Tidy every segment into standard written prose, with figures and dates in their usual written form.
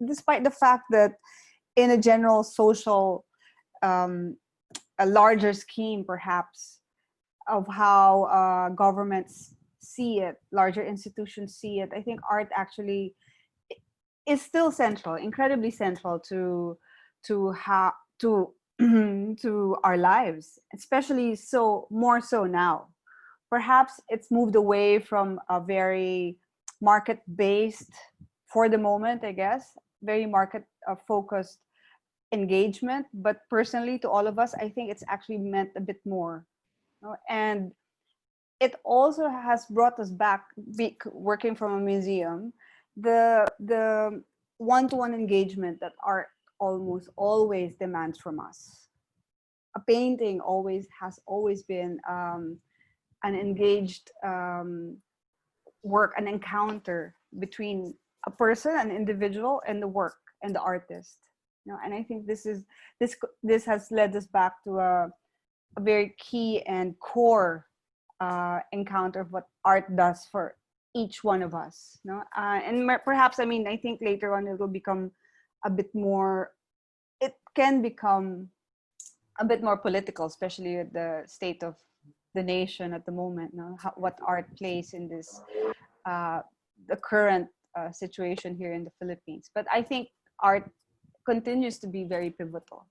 despite the fact that in a general social, a larger scheme perhaps of how governments see it, larger institutions see it, I think art actually is still central, incredibly central to how to to our lives, especially more so now. Perhaps it's moved away from a very market-based, for the moment, I guess, very market focused engagement. But personally, to all of us, I think it's actually meant a bit more. You know? And it also has brought us back, working from a museum, the one-to-one engagement that art almost always demands from us. A painting has always been an engaged work, an encounter between a person, an individual, and the work and the artist. You know, and I think this has led us back to a very key and core encounter of what art does for each one of us. You know? And perhaps, I mean, I think later on it will become a bit more. It can become a bit more political, especially with the state of the nation at the moment. You know? What art plays in this the current situation here in the Philippines. But I think art continues to be very pivotal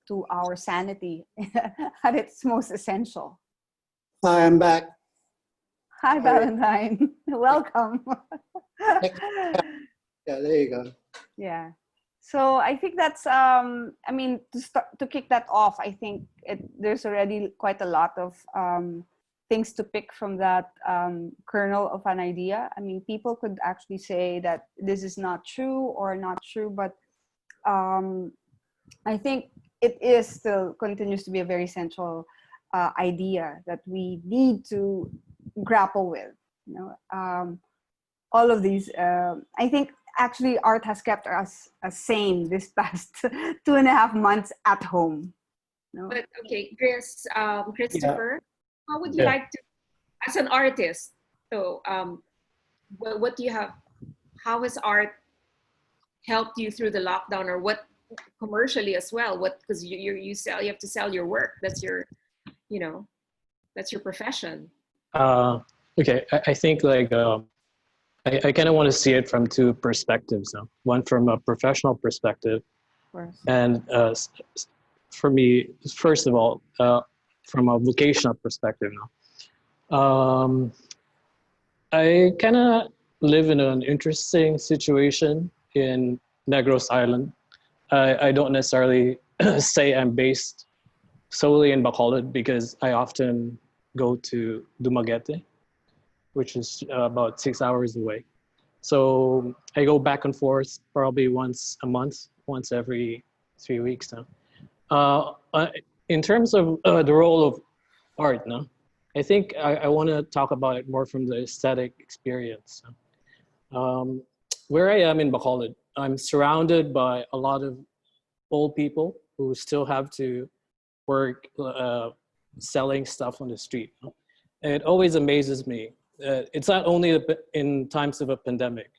to our sanity at its most essential. Hi, I'm back. Hi, Valentine. Welcome. Yeah, there you go. Yeah. So I think that's, I mean, to kick that off, I think there's already quite a lot of things to pick from that kernel of an idea. I mean, people could actually say that this is not true or not true, but I think it is still continues to be a very central idea that we need to grapple with. You know, all of these. I think actually art has kept us sane this past 2.5 months at home. You know? But okay, Kristoffer, how would you like to, as an artist? So, what do you have? How has art helped you through the lockdown, or what commercially as well? What, because you sell, you have to sell your work. That's your, you know, that's your profession. Okay, I think like I kind of want to see it from two perspectives. One from a professional perspective, and for me, first of all, from a vocational perspective. I kind of live in an interesting situation in Negros Island. I don't necessarily say I'm based solely in Bacolod because I often go to Dumaguete, which is about 6 hours away. So I go back and forth probably once a month, once every 3 weeks now. In terms of the role of art, I think I want to talk about it more from the aesthetic experience. Where I am in Bacolod, I'm surrounded by a lot of old people who still have to work selling stuff on the street. And it always amazes me. It's not only in times of a pandemic,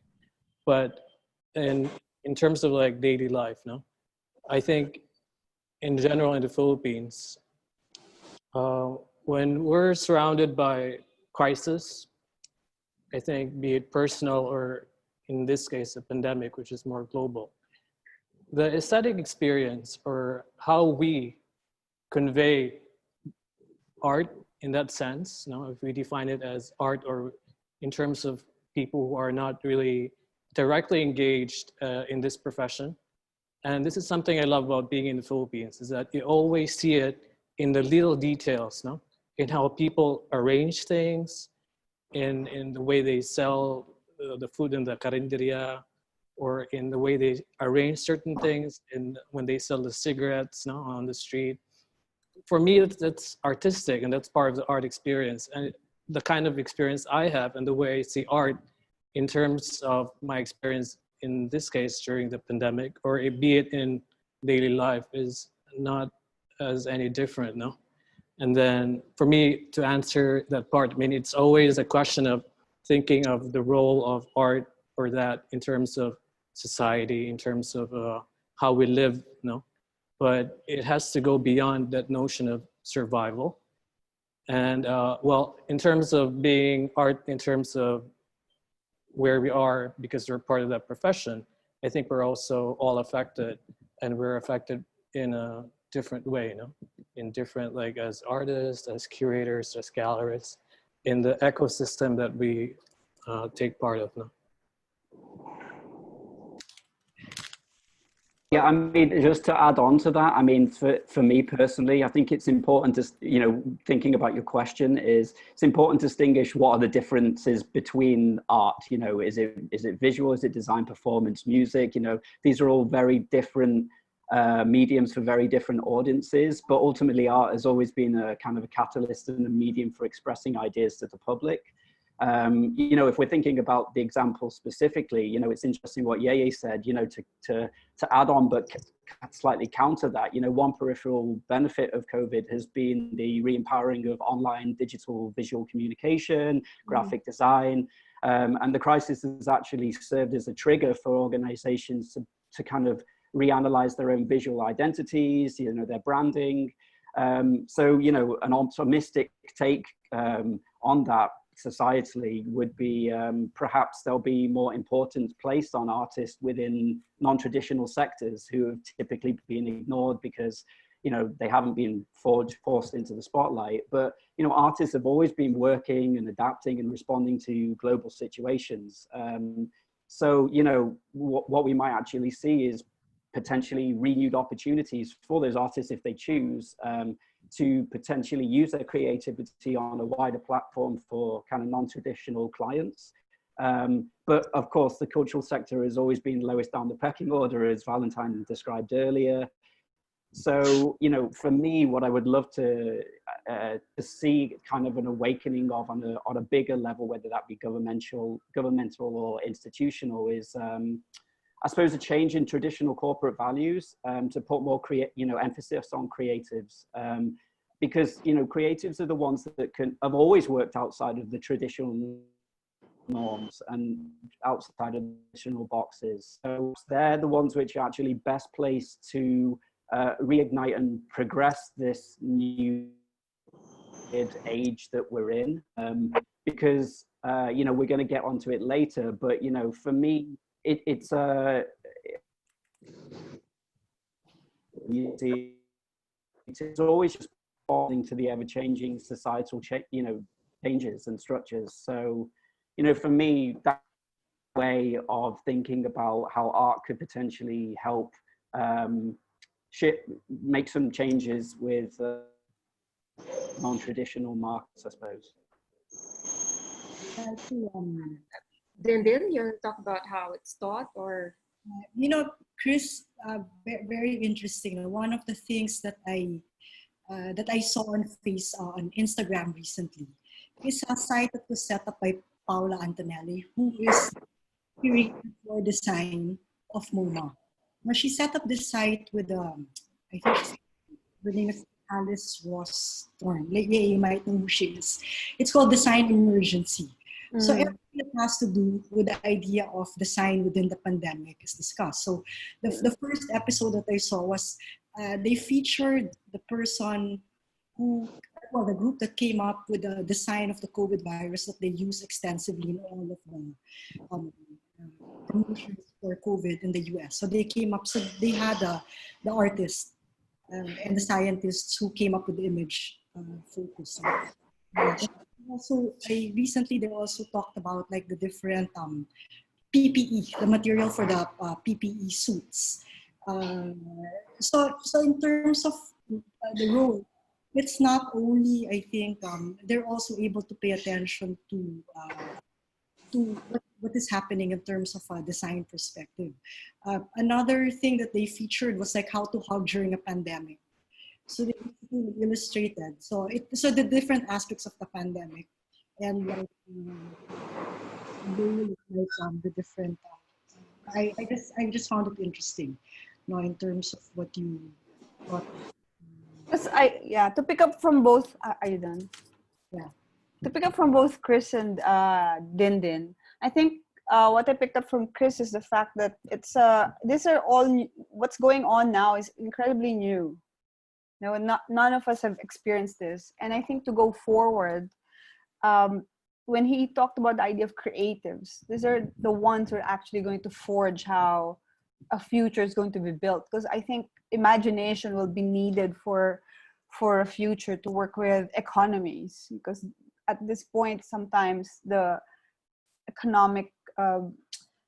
but in terms of like daily life. I think in general in the Philippines, when we're surrounded by crisis, I think be it personal or in this case a pandemic, which is more global, the aesthetic experience or how we convey art in that sense, if we define it as art or in terms of people who are not really directly engaged in this profession. And this is something I love about being in the Philippines, is that you always see it in the little details, in how people arrange things, in the way they sell the food in the carinderia, or in the way they arrange certain things, and when they sell the cigarettes on the street. For me, that's artistic, and that's part of the art experience. And the kind of experience I have and the way I see art in terms of my experience in this case during the pandemic, or be it in daily life, is not as any different, And then for me to answer that part, I mean, it's always a question of thinking of the role of art or that in terms of society, in terms of how we live, you know, but it has to go beyond that notion of survival. And well, in terms of being art, in terms of where we are, because we're part of that profession, I think we're also all affected, and we're affected in a different way, you know, in different, like as artists, as curators, as gallerists, in the ecosystem that we take part of now. Yeah, I mean, just to add on to that, I mean, for me personally, I think it's important to, you know, thinking about your question, is it's important to distinguish what are the differences between art. You know, is it visual, is it design, performance, music? You know, these are all very different mediums for very different audiences, but ultimately art has always been a kind of a catalyst and a medium for expressing ideas to the public. You know, if we're thinking about the example specifically, you know, it's interesting what Yeyey said, you know, to add on, but slightly counter that, you know, one peripheral benefit of COVID has been the re-empowering of online digital visual communication, graphic design, and the crisis has actually served as a trigger for organizations to kind of reanalyze their own visual identities, you know, their branding. So, you know, an optimistic take on that societally would be perhaps there'll be more importance placed on artists within non-traditional sectors who have typically been ignored because, you know, they haven't been forced into the spotlight. But, you know, artists have always been working and adapting and responding to global situations. So, you know, what we might actually see is potentially renewed opportunities for those artists if they choose to potentially use their creativity on a wider platform for kind of non-traditional clients. But of course, the cultural sector has always been lowest down the pecking order, as Valentine described earlier. So, you know, for me, what I would love to see kind of an awakening of on a bigger level, whether that be governmental or institutional, is I suppose a change in traditional corporate values to put more emphasis on creatives, because, you know, creatives are the ones that have always worked outside of the traditional norms and outside of traditional boxes. So they're the ones which are actually best placed to reignite and progress this new age that we're in, because you know, we're going to get onto it later, but, you know, for me, it's always responding to the ever-changing societal changes and structures. So, you know, for me, that way of thinking about how art could potentially help make some changes with non-traditional markets, I suppose. Dindin, you talk about how it's taught, or you know, Chris, very interesting. One of the things that I saw on Instagram recently is a site that was set up by Paula Antonelli, who is curator for design of MoMA. Now, she set up this site with I think her name is Alice Ross Thorne. You might know who she is. It's called Design Emergency. So everything that has to do with the idea of design within the pandemic is discussed. So the first episode that I saw was they featured the person the group that came up with the design of the COVID virus that they use extensively in all of the promotions for COVID in the US. So they came up, so they had the artists and the scientists who came up with the image focus. Also, recently they also talked about like the different PPE, the material for the PPE suits. So in terms of the role, it's not only, I think, they're also able to pay attention to what is happening in terms of a design perspective. Another thing that they featured was like how to hug during a pandemic. So they illustrated so the different aspects of the pandemic and like the different. I just found it interesting, you know, in terms of what you thought. To pick up from both. Are you done? Yeah. To pick up from both Chris and Dindin, I think what I picked up from Chris is the fact that these are all what's going on now is incredibly new. No, none of us have experienced this, and I think to go forward, when he talked about the idea of creatives, these are the ones who are actually going to forge how a future is going to be built. Because I think imagination will be needed for a future to work with economies. Because at this point, sometimes the economic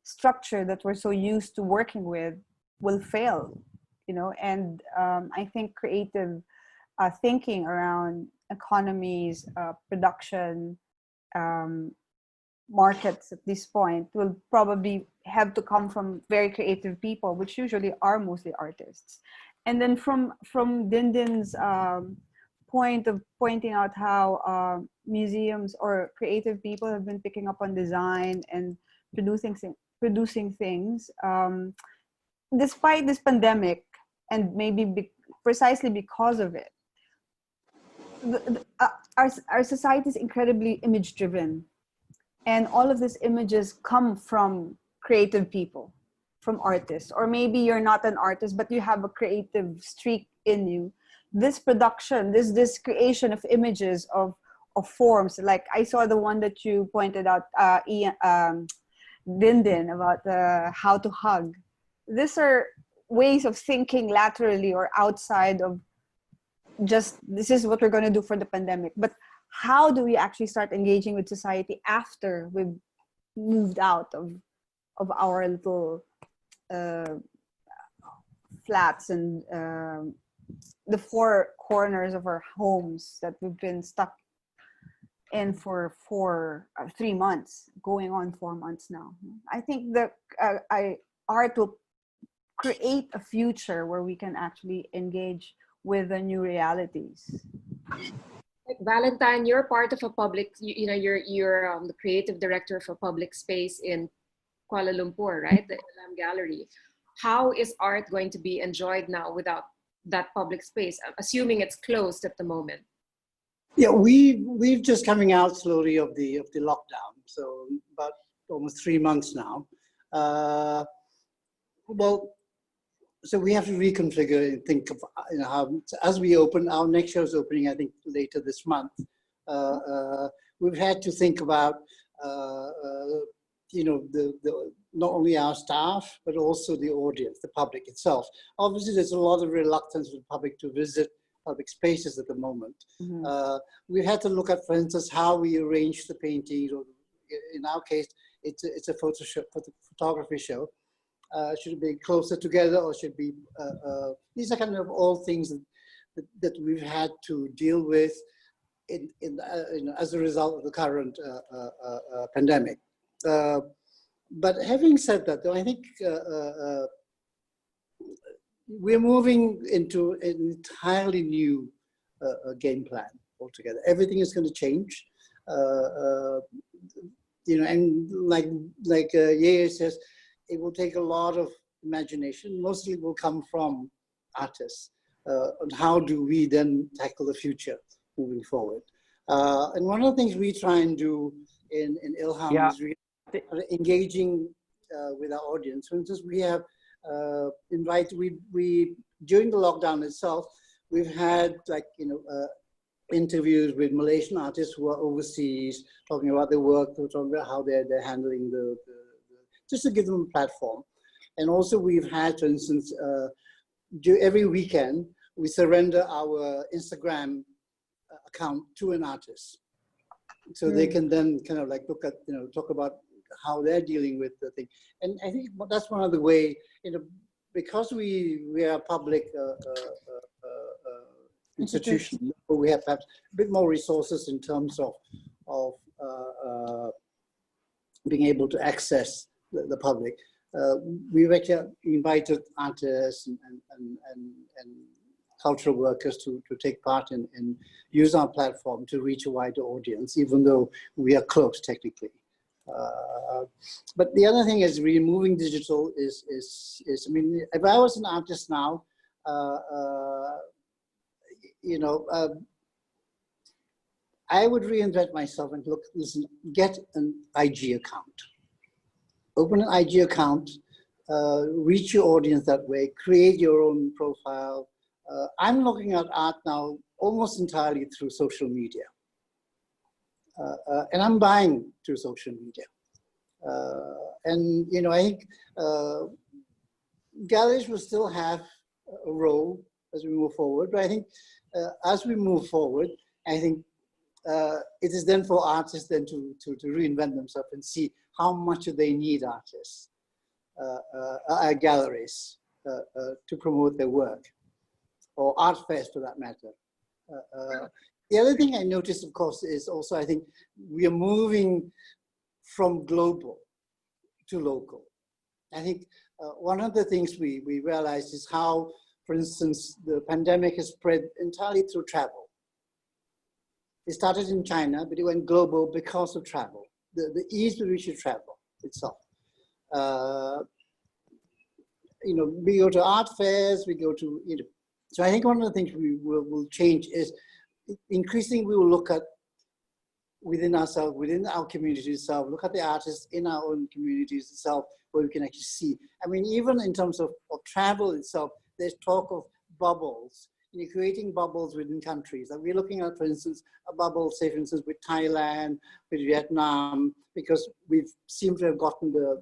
structure that we're so used to working with will fail, you know. And I think creative thinking around economies, production, markets at this point will probably have to come from very creative people, which usually are mostly artists. And then from Dindin's point of pointing out how museums or creative people have been picking up on design and producing things, despite this pandemic, and maybe precisely because of it, our society is incredibly image driven, and all of these images come from creative people, from artists. Or maybe you're not an artist but you have a creative streak in you. This production, this creation of images, of forms, like I saw the one that you pointed out, Dindin, about how to hug. These are ways of thinking laterally or outside of just this is what we're going to do for the pandemic. But how do we actually start engaging with society after we've moved out of our little flats and the four corners of our homes that we've been stuck in for 3 months, going on 4 months now? I think that art will create a future where we can actually engage with the new realities. Valentine, you're part of a public, you're the creative director of a public space in Kuala Lumpur, right? The Ilham Gallery. How is art going to be enjoyed now without that public space, assuming it's closed at the moment? Yeah, we've just coming out slowly of the lockdown, so about almost 3 months now. So we have to reconfigure and think of how, as we open, our next show is opening, I think, later this month. We've had to think about, not only our staff, but also the audience, the public itself. Obviously, there's a lot of reluctance with the public to visit public spaces at the moment. Mm-hmm. We've had to look at, for instance, how we arrange the paintings, or in our case, it's a photography show. Should it be closer together, or should be, these are kind of all things that we've had to deal with as a result of the current pandemic. But having said that, though, I think we're moving into an entirely new game plan altogether. Everything is going to change. And like Yeyey says, it will take a lot of imagination. Mostly will come from artists. On how do we then tackle the future moving forward? And one of the things we try and do in Ilham is really engaging with our audience. For instance, we have we during the lockdown itself, we've had interviews with Malaysian artists who are overseas, talking about their work, talking about how they're handling the just to give them a platform. And also we've had, for instance, every weekend, we surrender our Instagram account to an artist. So they can then kind of look at, talk about how they're dealing with the thing. And I think that's one of the way, because we are a public institution, we have perhaps a bit more resources in terms of being able to access the public. We've actually invited artists and cultural workers to take part and use our platform to reach a wider audience, even though we are closed technically. But the other thing is removing digital is I mean, if I was an artist now, I would reinvent myself and listen, get an IG account. open an IG account, reach your audience that way, create your own profile. I'm looking at art now almost entirely through social media. And I'm buying through social media. And, you know, I think galleries will still have a role as we move forward, but I think as we move forward, I think it is then for artists then to reinvent themselves and see how much do they need artists, galleries, to promote their work, or art fairs for that matter. The other thing I noticed, of course, is also I think we are moving from global to local. I think one of the things we realized is how, for instance, the pandemic has spread entirely through travel. It started in China, but it went global because of travel, the ease with which you travel itself. You know, we go to art fairs, we go to, you know, so I think one of the things we will change is increasingly we will look at within ourselves, within our community itself, look at the artists in our own communities itself, where we can actually see. I mean, even in terms of travel itself, there's talk of bubbles, you know, creating bubbles within countries. Like we're looking at, for instance, a bubble, say, for instance, with Thailand, with Vietnam, because we've seemed to have gotten the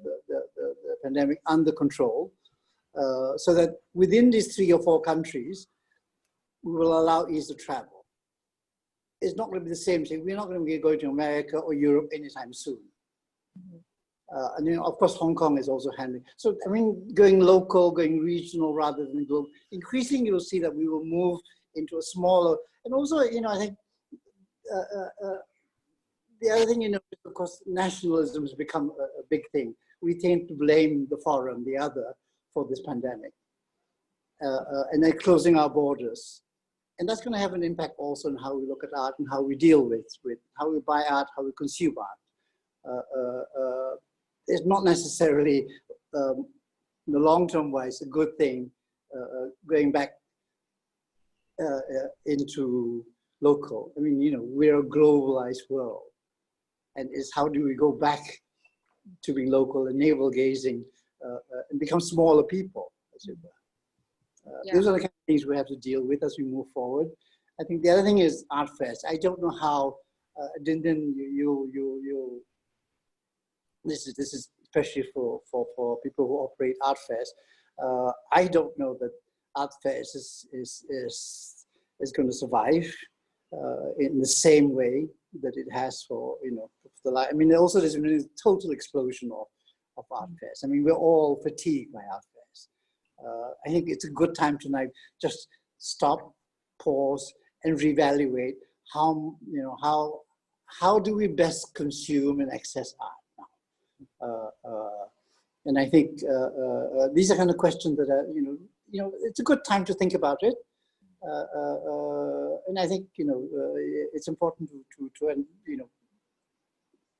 pandemic under control. So that within these 3 or 4 countries, we will allow ease of travel. It's not going to be the same thing. We're not going to be going to America or Europe anytime soon. And you know, of course, Hong Kong is also handling. So, I mean, going local, going regional rather than global. Increasingly, you'll see that we will move into a smaller, and also, you know, I think the other thing, you know, of course, nationalism has become a big thing. We tend to blame the foreign, the other, for this pandemic. And they're closing our borders. And that's going to have an impact also on how we look at art and how we deal with how we buy art, how we consume art. It's not necessarily, in the long-term wise, a good thing going back into local. I mean, you know, we're a globalized world. And it's how do we go back to being local and navel-gazing and become smaller people, as it were. Those are the kind of things we have to deal with as we move forward. I think the other thing is art fairs. I don't know how, Dindin, this is especially for people who operate art fairs. I don't know that art fairs is going to survive in the same way that it has for, you know, I mean, also there's been a total explosion of art fairs. I mean, we're all fatigued by art fairs. I think it's a good time tonight just stop, pause, and reevaluate how, you know, how do we best consume and access art now? And I think these are kind of questions that are, you know, it's a good time to think about it. And I think, you know, it's important to you know,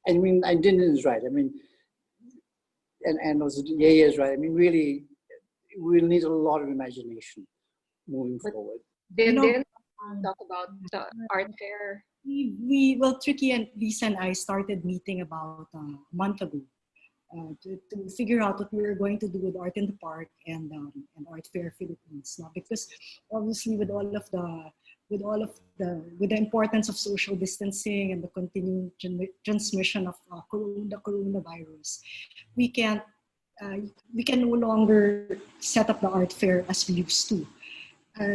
I mean, Dindin is right. I mean, and also Yeyey is right. I mean, really, we'll need a lot of imagination moving forward. Then talk about the art fair. Well, Tricky and Lisa and I started meeting about a month ago to figure out what we were going to do with Art in the Park and Art Fair Philippines. Now, because obviously with the importance of social distancing and the continuing transmission of the coronavirus, we can no longer set up the art fair as we used to.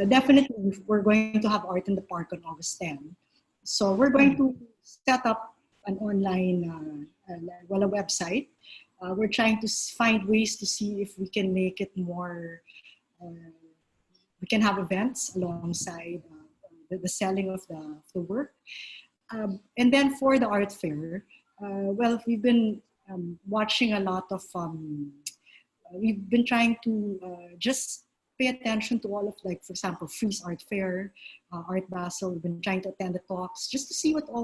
Definitely, we're going to have Art in the Park on August 10. So we're going to set up an online, a website. We're trying to find ways to see if we can make it more, we can have events alongside the selling of the work. And then for the art fair, well, we've been watching a lot of, we've been trying to just pay attention to all of, like, for example, Freeze Art Fair, Art Basel. We've been trying to attend the talks just to see what the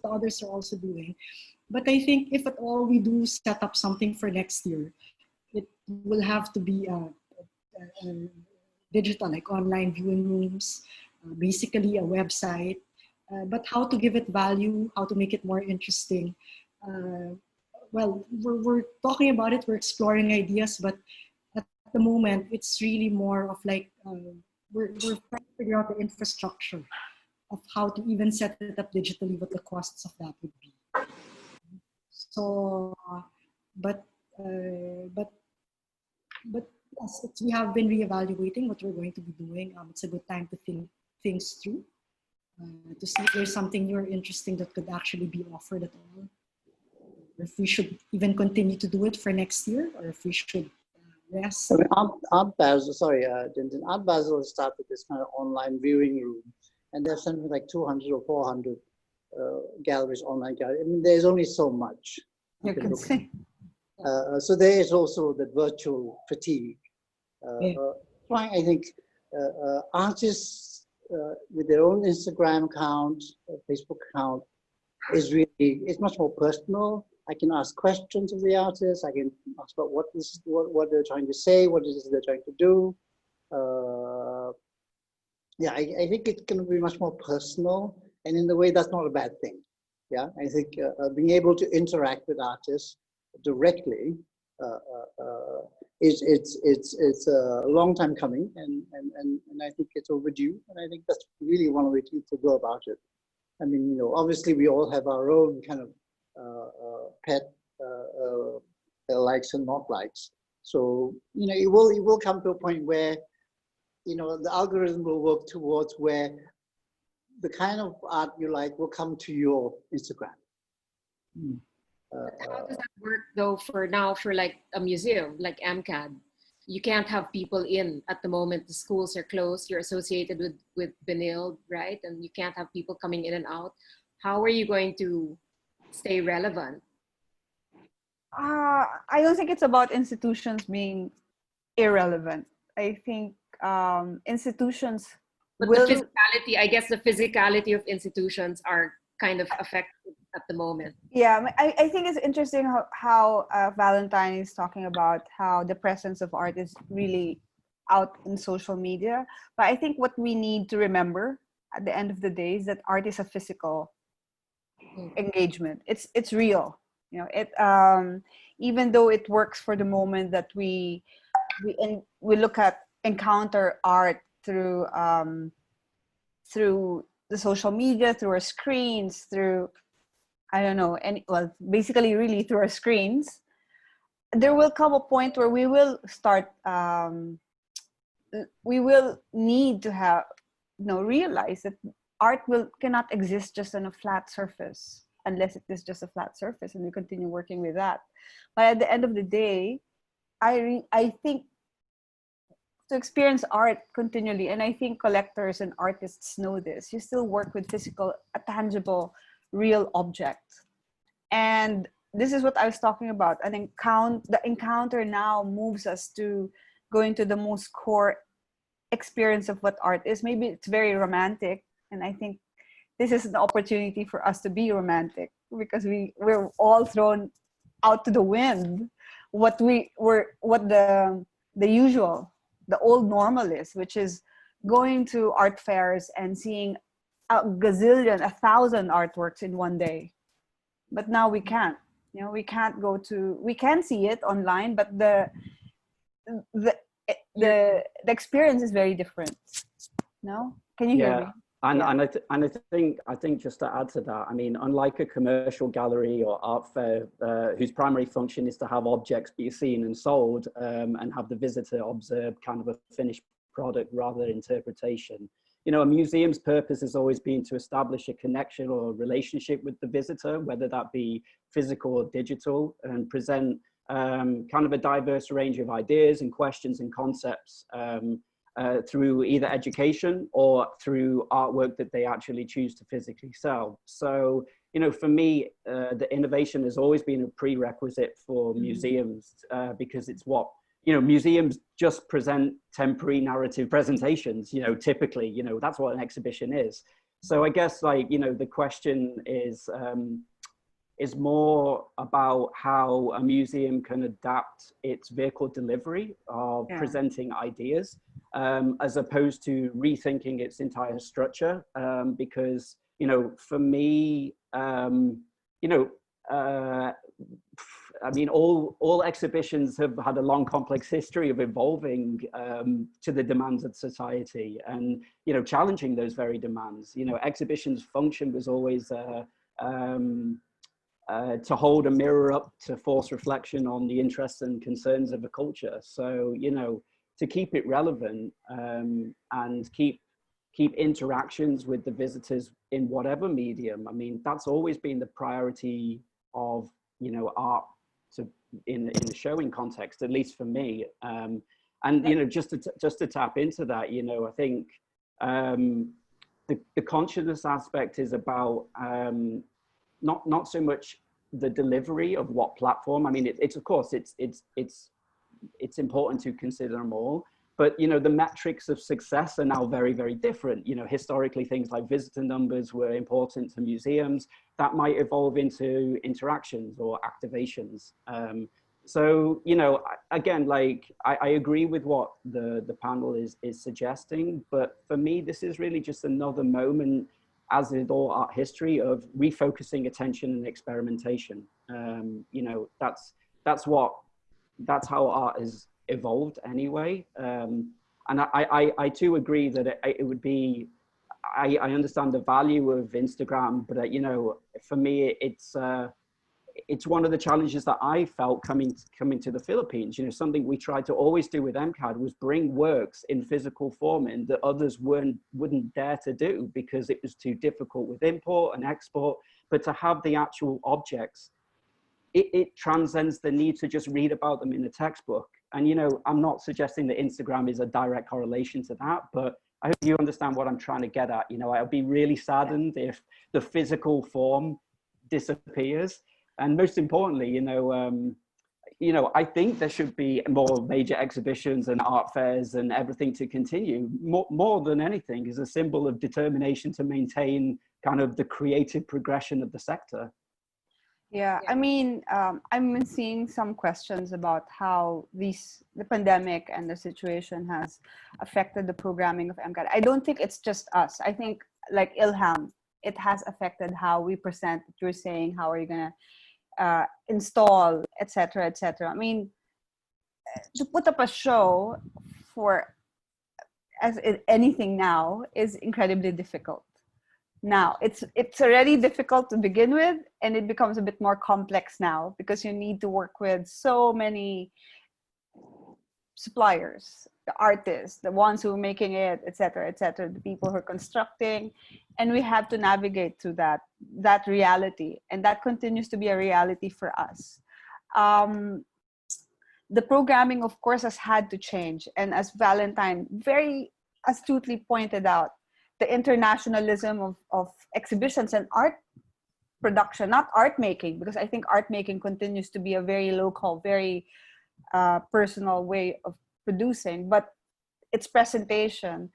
others are also doing. But I think if at all we do set up something for next year, it will have to be digital, like online viewing rooms, basically a website, but how to give it value, how to make it more interesting. well, we're talking about it, we're exploring ideas, but at the moment, it's really more of like, we're trying to figure out the infrastructure of how to even set it up digitally, what the costs of that would be. So, but yes, we have been reevaluating what we're going to be doing. It's a good time to think things through, to see if there's something new or interesting that could actually be offered at all. If we should even continue to do it for next year, or if we should rest. I mean, Art Basel, sorry, Dindin, Art Basel started this kind of online viewing room, and there's something like 200 or 400 galleries, online galleries. I mean, there's only so much You can see. so there is also the virtual fatigue. I think artists with their own Instagram account, Facebook account, it's much more personal. I can ask questions of the artist. I can ask about what they're trying to say, what it is they're trying to do. Yeah, I think it can be much more personal, and in a way, that's not a bad thing. Yeah, I think being able to interact with artists directly it's a long time coming, and I think it's overdue, and I think that's really one of the ways to go about it. I mean, you know, obviously we all have our own kind of pet likes and not likes. So, you know, it will come to a point where, you know, the algorithm will work towards where the kind of art you like will come to your Instagram. How does that work though for like a museum like MCAD? You can't have people in at the moment. The schools are closed. You're associated with Benilde, right? And you can't have people coming in and out. How are you going to stay relevant? I don't think it's about institutions being irrelevant. I think institutions But will... the physicality, I guess the physicality of institutions are kind of affected at the moment. Yeah, I think it's interesting how Valentine is talking about how the presence of art is really out in social media. But I think what we need to remember at the end of the day is that art is a physical engagement. It's real. You know, it even though it works for the moment that we encounter art through the social media, through our screens, through, I don't know, basically really through our screens, there will come a point where we will start, we will need to have, realize that art cannot exist just on a flat surface, unless it is just a flat surface, and we continue working with that. But at the end of the day, I think to experience art continually, and I think collectors and artists know this, you still work with a tangible, real object. And this is what I was talking about. The encounter now moves us to going to the most core experience of what art is. Maybe it's very romantic, and I think this is an opportunity for us to be romantic, because we're all thrown out to the wind what the usual, the old normal is, which is going to art fairs and seeing 1,000 artworks in one day. But now we can't. We can't we can see it online, but the experience is very different. No? Can you hear me? And I think just to add to that, I mean, unlike a commercial gallery or art fair, whose primary function is to have objects be seen and sold, and have the visitor observe kind of a finished product rather than interpretation. A museum's purpose has always been to establish a connection or a relationship with the visitor, whether that be physical or digital, and present kind of a diverse range of ideas and questions and concepts through either education or through artwork that they actually choose to physically sell. So, for me, the innovation has always been a prerequisite for museums, because it's what, museums just present temporary narrative presentations, typically, that's what an exhibition is. So I guess, like, the question is more about how a museum can adapt its vehicle delivery of presenting ideas, as opposed to rethinking its entire structure. Because, for me, I mean, all exhibitions have had a long, complex history of evolving to the demands of society, and challenging those very demands. Exhibitions' function was always to hold a mirror up to force reflection on the interests and concerns of a culture. So to keep it relevant and keep interactions with the visitors in whatever medium. I mean, that's always been the priority of art. So in the showing context, at least for me, and just to tap into that, I think the consciousness aspect is about not so much the delivery of what platform. I mean, it's of course it's important to consider them all, but the metrics of success are now very, very different. Historically, things like visitor numbers were important to museums. That might evolve into interactions or activations. So again, like I agree with what the panel is suggesting, but for me, this is really just another moment, as in all art history, of refocusing attention and experimentation. That's how art has evolved anyway. And I too agree that it would be, I understand the value of Instagram, but for me, it's one of the challenges that I felt coming to the Philippines. Something we tried to always do with MCAD was bring works in physical form in that others wouldn't dare to do because it was too difficult with import and export. But to have the actual objects, it transcends the need to just read about them in a textbook. And I'm not suggesting that Instagram is a direct correlation to that, but I hope you understand what I'm trying to get at. I'll be really saddened if the physical form disappears. And most importantly, I think there should be more major exhibitions and art fairs and everything to continue. More than anything, is a symbol of determination to maintain kind of the creative progression of the sector. Yeah, I mean, I'm seeing some questions about how the pandemic and the situation has affected the programming of MCAD. I don't think it's just us. I think, like Ilham, it has affected how we present. You're saying, how are you going to install, etc., etc. I mean, to put up a show as anything now is incredibly difficult. Now it's already difficult to begin with, and it becomes a bit more complex now because you need to work with so many suppliers, the artists, the ones who are making it, etc., etc., the people who are constructing, and we have to navigate through that reality, and that continues to be a reality for us. The programming, of course, has had to change, and as Valentine very astutely pointed out, the internationalism of exhibitions and art production, not art making, because I think art making continues to be a very local, very personal way of producing, but its presentation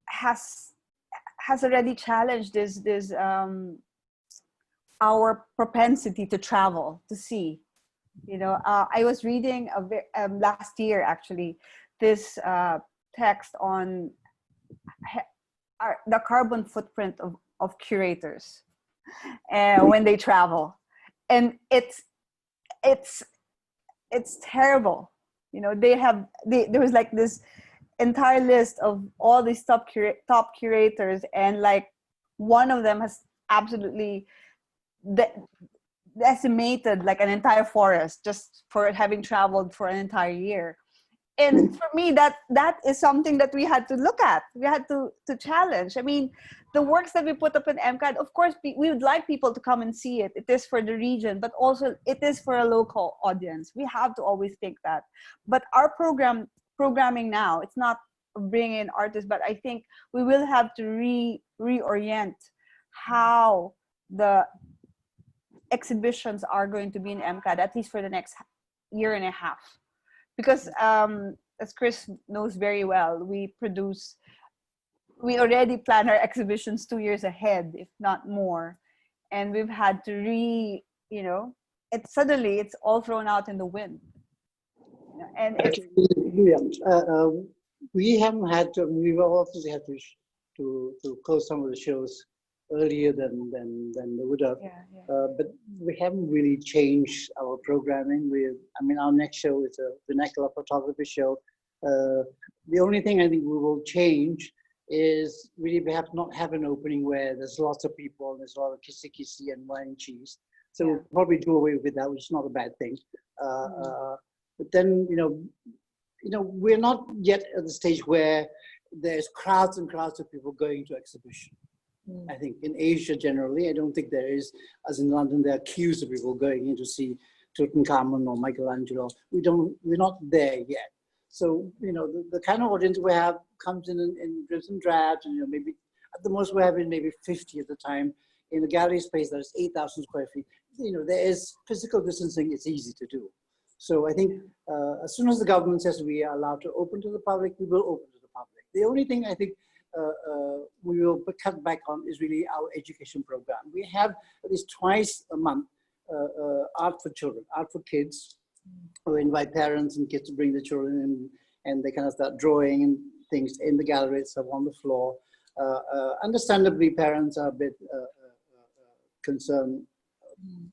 has already challenged this our propensity to travel, to see. I was reading last year actually this text on the carbon footprint of curators when they travel, and it's terrible. There was like this entire list of all these top curators, and like one of them has absolutely decimated like an entire forest just for having traveled for an entire year. And for me, that is something that we had to look at. We had to challenge. I mean, the works that we put up in MCAD, of course, we would like people to come and see it. It is for the region, but also it is for a local audience. We have to always think that. But our programming now, it's not bringing in artists, but I think we will have to reorient how the exhibitions are going to be in MCAD, at least for the next year and a half. Because as Chris knows very well, we already plan our exhibitions 2 years ahead, if not more. And we've had to suddenly it's all thrown out in the wind. And we haven't had to, we will obviously have to close some of the shows earlier than they would have. Yeah, yeah. But we haven't really changed our programming. I mean, our next show is a vernacular photography show. The only thing I think we will change is really perhaps not have an opening where there's lots of people, there's a lot of kissy and wine and cheese. So Yeah. we'll probably do away with that, which is not a bad thing. But then, we're not yet at the stage where there's crowds and crowds of people going to exhibition. I think in Asia generally, I don't think there is, as in London, there are queues of people going in to see Tutankhamun or Michelangelo. We're not there yet. So, the kind of audience we have comes in dribs and drabs, and maybe at the most we're having maybe 50 at the time. In a gallery space that is 8,000 square feet, there is physical distancing, it's easy to do. So I think as soon as the government says we are allowed to open to the public, we will open to the public. The only thing I think we will cut back on is really our education program. We have at least twice a month art for children, art for kids. We invite parents and kids to bring the children in, and they kind of start drawing and things in the galleries up on the floor. Understandably, parents are a bit concerned,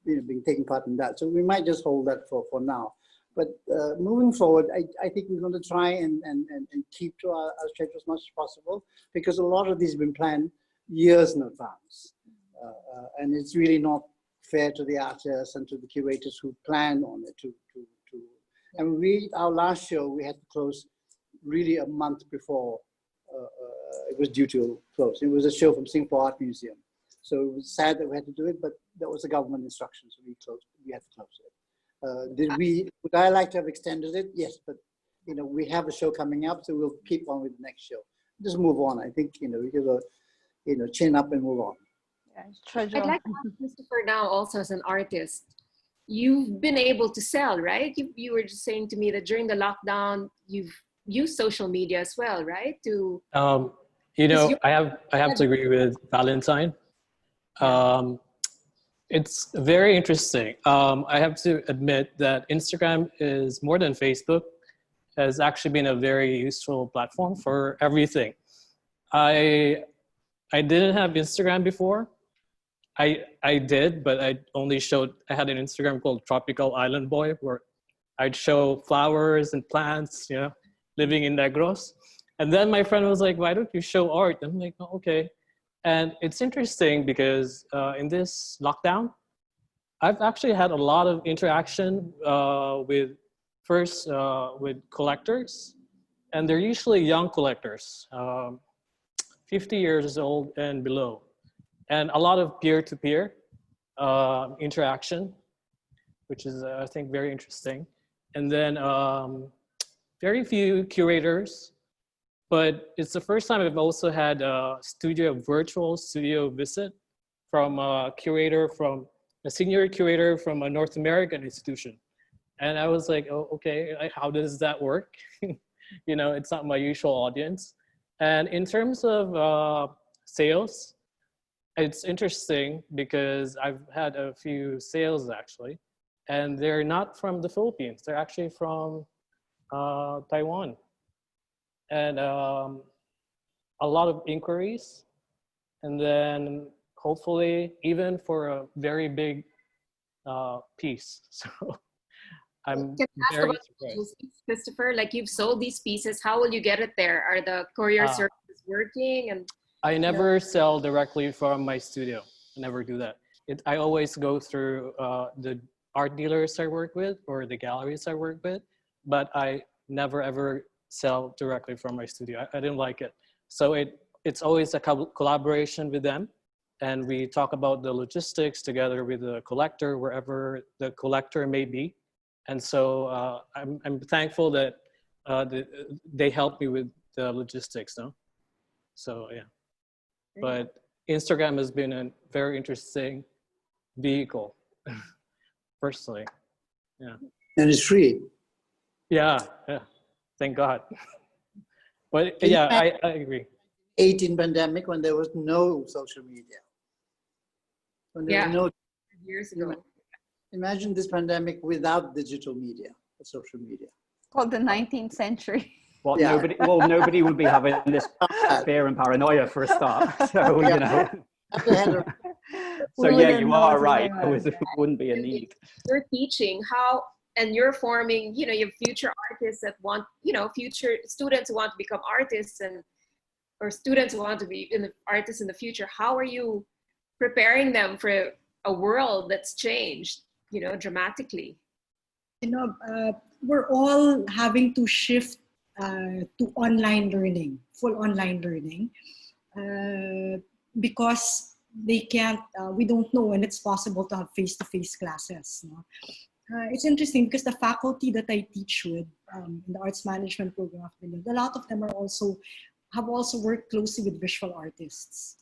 being taking part in that. So we might just hold that for now. But moving forward, I think we're going to try and keep to our schedule as much as possible, because a lot of these have been planned years in advance. And it's really not fair to the artists and to the curators who plan on it and our last show, we had to close really a month before it was due to close. It was a show from Singapore Art Museum. So it was sad that we had to do it, but that was a government instruction, so we had to close it. Would I like to have extended it? Yes, but we have a show coming up, so we'll keep on with the next show. Just move on. I think we can chin up and move on. Yeah, I'd like to ask Kristoffer now, also as an artist. You've been able to sell, right? You were just saying to me that during the lockdown, you've used social media as well, right? I have to agree with Valentine. It's very interesting. I have to admit that Instagram is more than Facebook, has actually been a very useful platform for everything. I didn't have Instagram before. I did, but I had an Instagram called Tropical Island Boy, where I'd show flowers and plants, living in Negros. And then my friend was like, why don't you show art? I'm like, oh, okay. And it's interesting because in this lockdown, I've actually had a lot of interaction with collectors, and they're usually young collectors, 50 years old and below. And a lot of peer-to-peer interaction, which is, I think, very interesting. And then very few curators, but it's the first time I've also had a virtual studio visit from a senior curator from a North American institution. And I was like, oh, okay, how does that work? It's not my usual audience. And in terms of sales, it's interesting because I've had a few sales actually, and they're not from the Philippines. They're actually from Taiwan. And a lot of inquiries. And then hopefully even for a very big piece. So I'm very surprised. Kristoffer, like you've sold these pieces, how will you get it there? Are the courier services working? And I never sell directly from my studio. I never do that. I always go through the art dealers I work with or the galleries I work with, but I never ever sell directly from my studio. I didn't like it. So it's always a collaboration with them, and we talk about the logistics together with the collector, wherever the collector may be. And so I'm thankful that they help me with the logistics, no? So yeah. But Instagram has been a very interesting vehicle, personally. Yeah. And it's free. Yeah. Thank God. But yeah, I agree. 18 pandemic when there was no social media. When there was no years ago. Imagine this pandemic without digital media or social media. Called the 19th century. Well, nobody would be having this fear and paranoia for a start. So, So yeah, you are right. There wouldn't be a need. You're teaching how, and you're forming, you know, your future artists that want, you know, future students who want to become artists, and or students who want to be artists in the future. How are you preparing them for a world that's changed, you know, dramatically? You know, we're all having to shift to online learning, full online learning, because they can't, we don't know when it's possible to have face-to-face classes. No? It's interesting because the faculty that I teach with in the arts management program of Benilde, a lot of them have also worked closely with visual artists.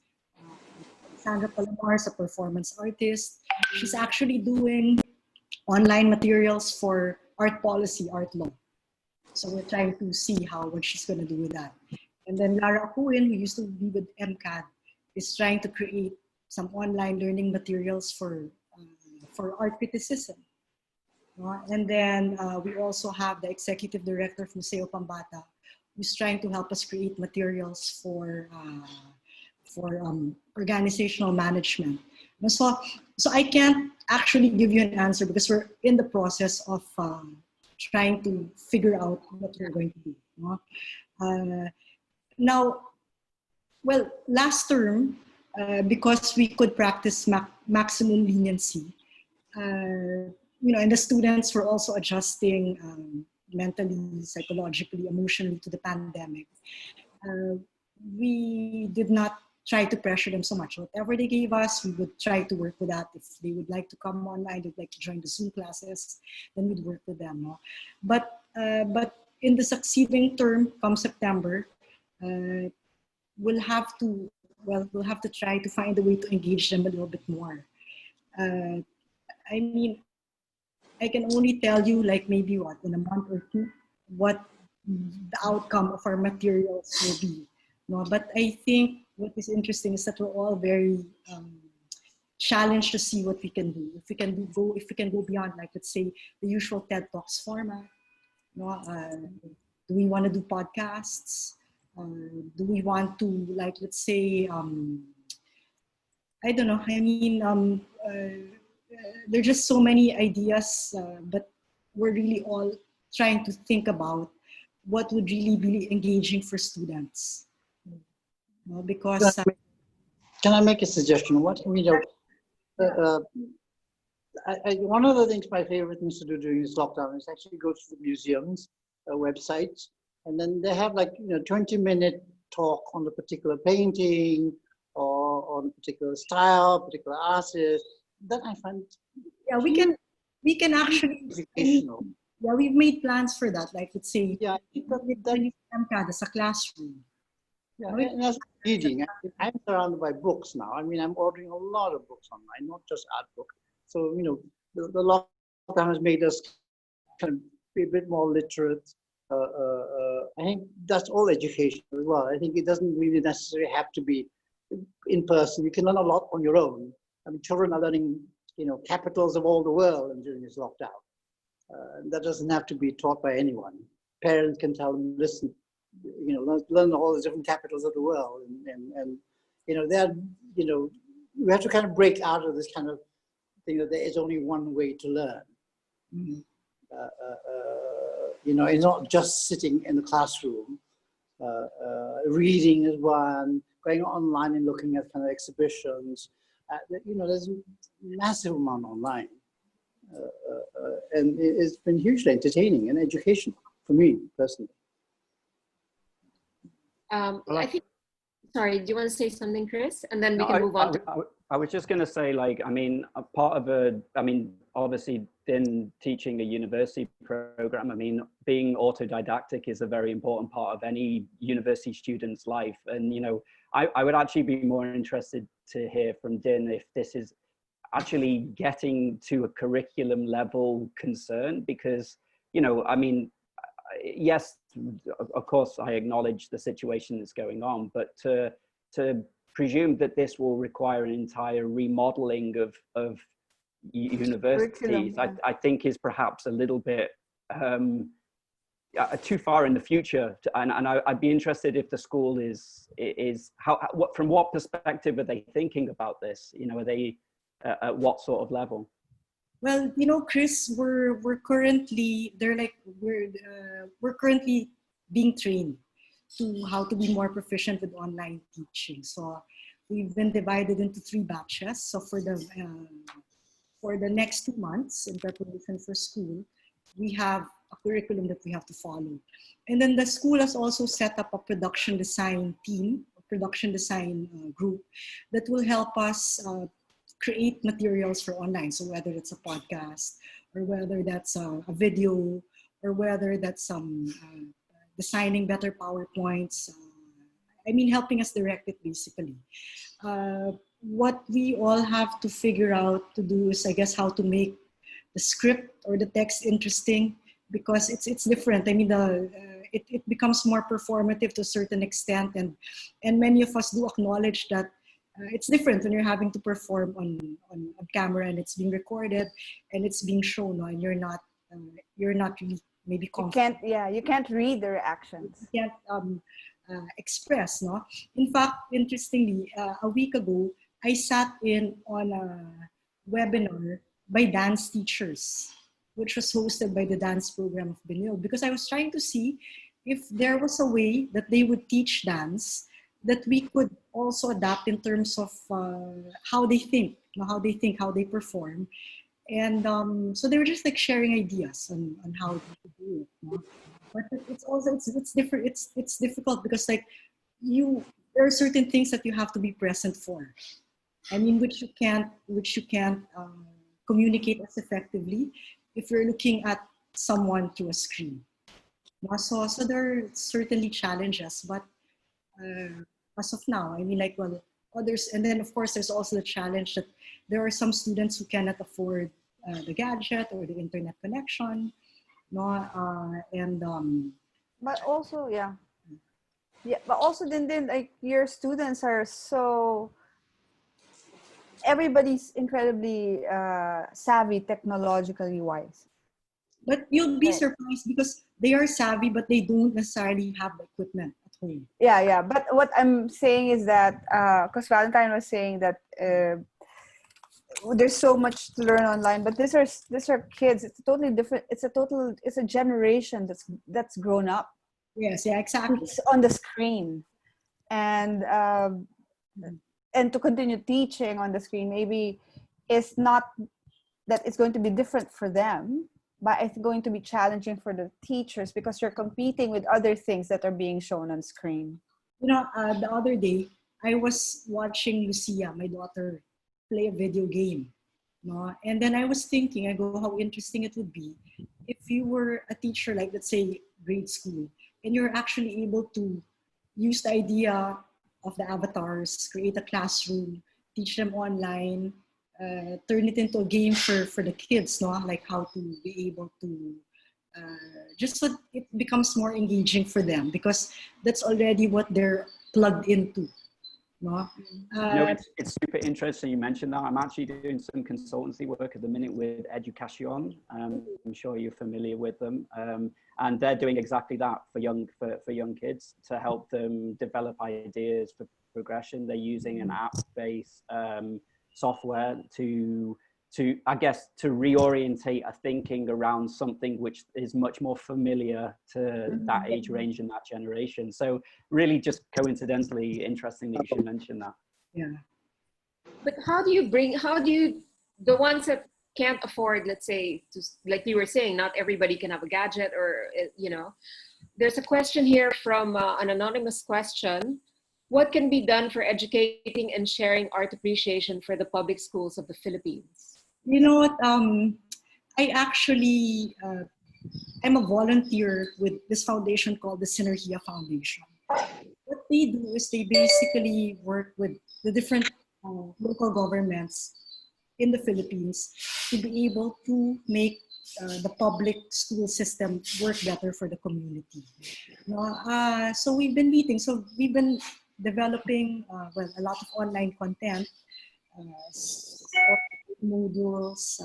Sandra Palomar is a performance artist. She's actually doing online materials for art policy, art law. So we're trying to see what she's going to do with that. And then Lara Huin, who used to be with MCAD, is trying to create some online learning materials for art criticism. And then we also have the executive director of Museo Pambata, who's trying to help us create materials for organizational management. So I can't actually give you an answer because we're in the process of trying to figure out what we're going to do. Now, well, last term, because we could practice maximum leniency, you know, and the students were also adjusting mentally, psychologically, emotionally to the pandemic. We did not try to pressure them so much. Whatever they gave us, we would try to work with that. If they would like to come online, they'd like to join the Zoom classes, then we'd work with them. No? But in the succeeding term, come September, we'll have to try to find a way to engage them a little bit more. I mean, I can only tell you, like, maybe in a month or two, what the outcome of our materials will be. No, but I think what is interesting is that we're all very challenged to see what we can do. If we can go beyond, like, let's say, the usual TED Talks format. No, do we want to do podcasts? Do we want to, like, let's say, I don't know. I mean, there are just so many ideas, but we're really all trying to think about what would really be engaging for students. Because can I make a suggestion? What you know, one of the things, my favorite things to do during this lockdown is actually go to the museums websites, and then they have, like, you know, 20-minute talk on the particular painting or on a particular style, particular artist. That I find, yeah, we can actually educational. Yeah, we've made plans for that. Like, let's say, yeah, that MCAD as a classroom. Yeah, and that's reading. I'm surrounded by books now. I mean, I'm ordering a lot of books online, not just art books. So, you know, the lockdown has made us kind of be a bit more literate. I think that's all education as well. I think it doesn't really necessarily have to be in person. You can learn a lot on your own. I mean, children are learning, you know, capitals of all the world during this lockdown. That doesn't have to be taught by anyone. Parents can tell them, listen, you know, learn all the different capitals of the world, and you know, they're, you know, we have to kind of break out of this kind of thing that there is only one way to learn. Mm-hmm. You know, it's not just sitting in the classroom. Reading is one, going online and looking at kind of exhibitions. You know, there's a massive amount online, and it's been hugely entertaining and educational for me personally. I think, sorry, do you want to say something, Chris? And then we can move on. I was just going to say, like, I mean, obviously, in teaching a university program, I mean, being autodidactic is a very important part of any university student's life. And, you know, I would actually be more interested to hear from Din if this is actually getting to a curriculum level concern, because, you know, I mean, yes, of course, I acknowledge the situation that's going on, but to presume that this will require an entire remodeling of universities, I think is perhaps a little bit too far in the future, and I'd be interested if the school is what, from what perspective are they thinking about this? You know, are they at what sort of level? Well, you know, Chris, we're currently we're currently being trained to how to be more proficient with online teaching. So we've been divided into 3 batches. So for the next 2 months in preparation for school, we have a curriculum that we have to follow. And then the school has also set up a production design team, a production design group that will help us create materials for online. So whether it's a podcast, or whether that's a video, or whether that's designing better PowerPoints, I mean, helping us direct it basically. What we all have to figure out to do is, I guess, how to make the script or the text interesting, because it's different. I mean, it becomes more performative to a certain extent, and many of us do acknowledge that it's different when you're having to perform on camera and it's being recorded and it's being shown, no? And you're not really maybe confident. You can't read the reactions. You can't express, no? In fact, interestingly, a week ago, I sat in on a webinar by dance teachers, which was hosted by the dance program of Benilde, because I was trying to see if there was a way that they would teach dance that we could also adapt in terms of how they think, how they perform. And so they were just like sharing ideas on how to do it. No? But it's also, it's different. It's difficult because like there are certain things that you have to be present for. I mean, which you can't communicate as effectively if you're looking at someone through a screen. So there are certainly challenges, but as of now, I mean, like, well, others, and then of course there's also the challenge that there are some students who cannot afford the gadget or the internet connection, no, But also, but also then like your students are so, everybody's incredibly savvy technologically wise. But you'll be surprised because they are savvy, but they don't necessarily have the equipment at home. Yeah. But what I'm saying is that, because Valentine was saying that there's so much to learn online, but these are kids. It's totally different. It's a generation that's grown up. Yes, yeah, exactly. It's on the screen, and to continue teaching on the screen, maybe it's not that it's going to be different for them, but it's going to be challenging for the teachers because you're competing with other things that are being shown on screen. You know, the other day, I was watching Lucia, my daughter, play a video game. No? And then I was thinking, I go, how interesting it would be if you were a teacher, like let's say grade school, and you're actually able to use the idea of the avatars, create a classroom, teach them online, turn it into a game for the kids, no? Like how to be able to, just so it becomes more engaging for them because that's already what they're plugged into. No? It's super interesting you mentioned that. I'm actually doing some consultancy work at the minute with Education. I'm sure you're familiar with them. And they're doing exactly that for young kids to help them develop ideas for progression. They're using an app-based software to I guess to reorientate a thinking around something which is much more familiar to that age range and that generation. So really just coincidentally interesting that you should mention that. Yeah. But how do you the ones that can't afford, let's say, like you were saying, not everybody can have a gadget or, you know, there's a question here from an anonymous question. What can be done for educating and sharing art appreciation for the public schools of the Philippines? You know what? I actually, I'm a volunteer with this foundation called the Synergia Foundation. What they do is they basically work with the different local governments in the Philippines to be able to make the public school system work better for the community. So we've been meeting. So we've been developing a lot of online content, modules,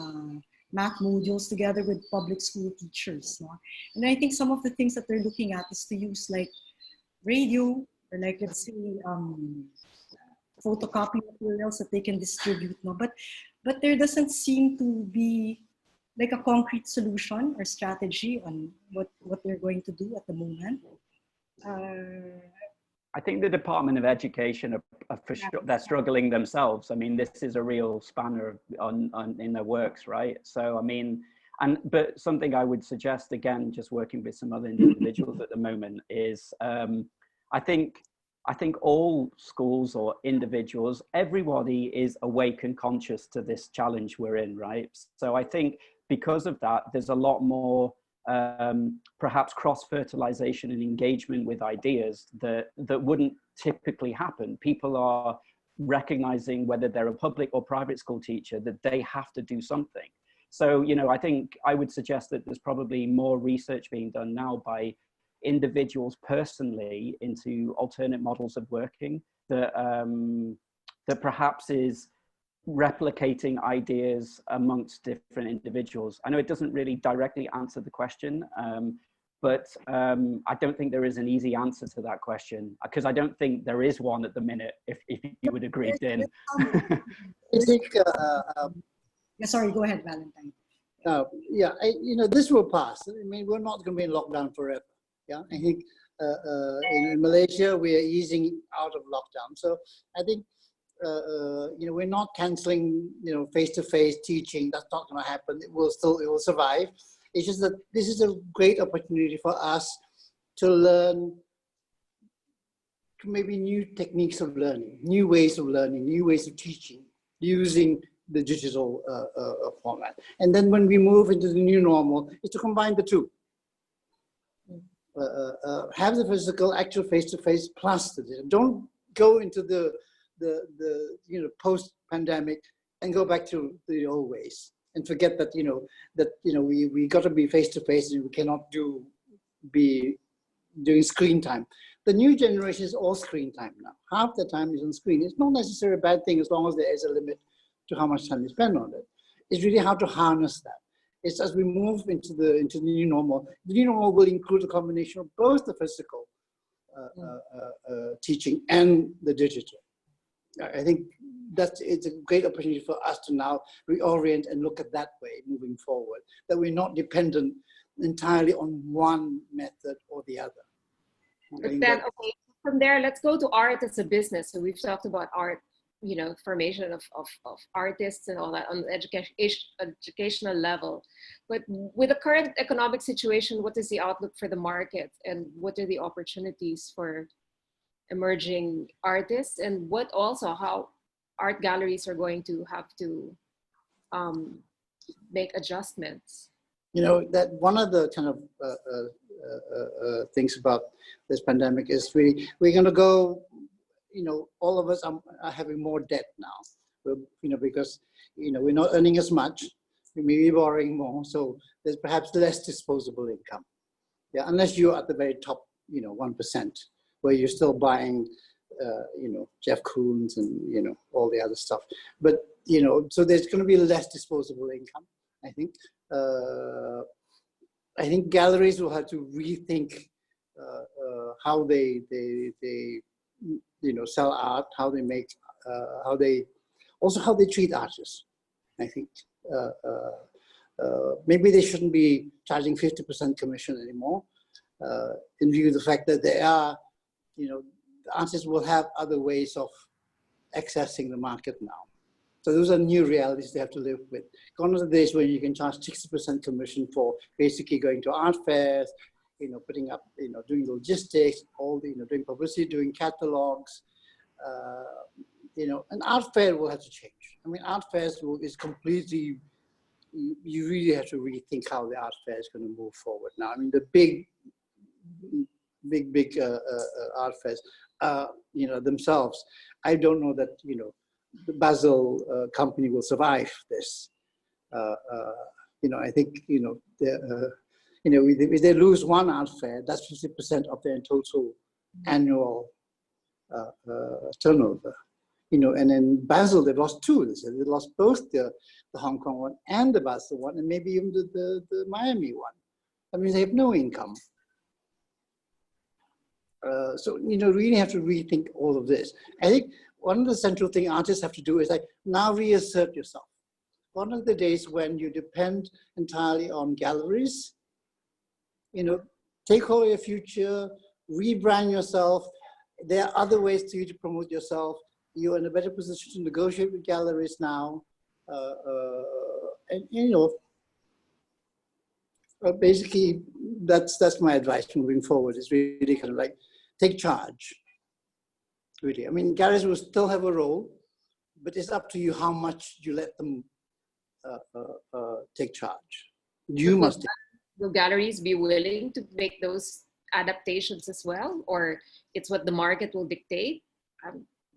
math modules together with public school teachers. No? And I think some of the things that they're looking at is to use like radio, or like, let's say, photocopy materials that they can distribute. No? But there doesn't seem to be like a concrete solution or strategy on what they're going to do at the moment. I think the Department of Education they're struggling themselves. I mean, this is a real spanner in their works, right? So I mean, but something I would suggest, again, just working with some other individuals at the moment, is I think all schools or individuals, everybody is awake and conscious to this challenge we're in, right? So I think because of that, there's a lot more perhaps cross-fertilization and engagement with ideas that wouldn't typically happen. People are recognizing, whether they're a public or private school teacher, that they have to do something. So, you know, I think I would suggest that there's probably more research being done now by individuals personally into alternate models of working that that perhaps is replicating ideas amongst different individuals. I know it doesn't really directly answer the question, but I don't think there is an easy answer to that question, because I don't think there is one at the minute, if you would agree, Din. I think, Yeah, sorry, go ahead, Valentine. yeah, you know, this will pass. I mean, we're not going to be in lockdown forever. Yeah, I think in Malaysia, we are easing out of lockdown. So I think, you know, we're not canceling, you know, face-to-face teaching. That's not going to happen. It will survive. It's just that this is a great opportunity for us to learn maybe new techniques of learning, new ways of learning, new ways of teaching using the digital format. And then when we move into the new normal, is to combine the two. Have the physical, actual face-to-face plus the digital. Don't go into the you know, post-pandemic and go back to the old ways and forget that, you know, we got to be face-to-face and we cannot be doing screen time. The new generation is all screen time now. Half the time is on screen. It's not necessarily a bad thing as long as there is a limit to how much time you spend on it. It's really how to harness that. It's as we move into the new normal. The new normal will include a combination of both the physical teaching and the digital. I think it's a great opportunity for us to now reorient and look at that way moving forward, that we're not dependent entirely on one method or the other. But then, okay, from there, let's go to art as a business. So we've talked about art, you know, formation of artists and all that on the educational level. But with the current economic situation, what is the outlook for the market, and what are the opportunities for emerging artists, and what also how art galleries are going to have to make adjustments? You know, that one of the kind of things about this pandemic is we're going to go, you know, all of us are having more debt now, you know, because, you know, we're not earning as much, we may be borrowing more, so there's perhaps less disposable income. Yeah, unless you're at the very top, you know, 1%, where you're still buying, you know, Jeff Koons and, you know, all the other stuff. But, you know, so there's going to be less disposable income, I think. I think galleries will have to rethink how they you know, sell art, how they make, how they treat artists. I think maybe they shouldn't be charging 50% commission anymore, in view of the fact that they are, you know, the artists will have other ways of accessing the market now. So those are new realities they have to live with. Gone are the days where you can charge 60% commission for basically going to art fairs, you know, putting up, you know, doing logistics, all the, you know, doing publicity, doing catalogs, you know, an art fair will have to change. I mean, art fairs is completely, you really have to rethink how the art fair is going to move forward now. I mean, the big art fairs, you know, themselves, I don't know that, you know, the Basel company will survive this. You know, I think, you know, you know, if they lose one art fair, that's 50% of their total annual turnover. you know, and in Basel, they lost two. They said they lost both the Hong Kong one and the Basel one, and maybe even the Miami one. I mean, they have no income. So, you know, really have to rethink all of this. I think one of the central things artists have to do is like, now reassert yourself. One of the days when you depend entirely on galleries, you know, take hold of your future, rebrand yourself. There are other ways for you to promote yourself. You're in a better position to negotiate with galleries now. And, you know, basically, that's my advice moving forward, is really kind of like, take charge, really. I mean, galleries will still have a role, but it's up to you how much you let them take charge. You must take. Will galleries be willing to make those adaptations as well? Or it's what the market will dictate?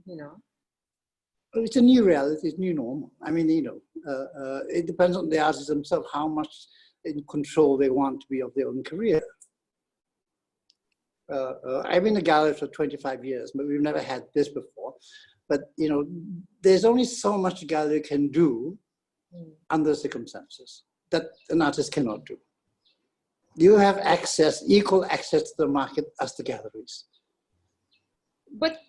You know. It's a new reality, it's new normal. I mean, you know, it depends on the artists themselves, how much in control they want to be of their own career. I've been a gallerist for 25 years, but we've never had this before. But, you know, there's only so much a gallery can do under circumstances that an artist cannot do. You have access, equal access to the market as the galleries. But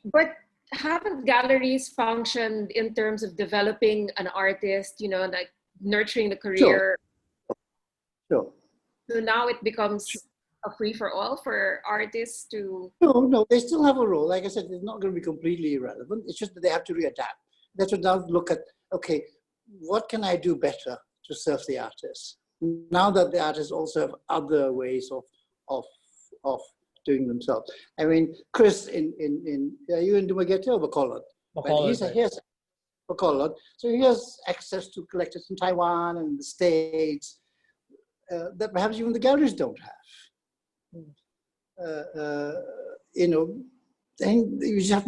haven't galleries functioned in terms of developing an artist, you know, like nurturing the career? Sure. So now it becomes a free-for-all for artists to... No, they still have a role. Like I said, it's not going to be completely irrelevant. It's just that they have to readapt. They have to now look at, okay, what can I do better to serve the artists? Now that the artists also have other ways of doing themselves. I mean, Chris, you in Dumaguete or Bacolod? He's Bacolod. So he has access to collectors in Taiwan and the States that perhaps even the galleries don't have. You know, you just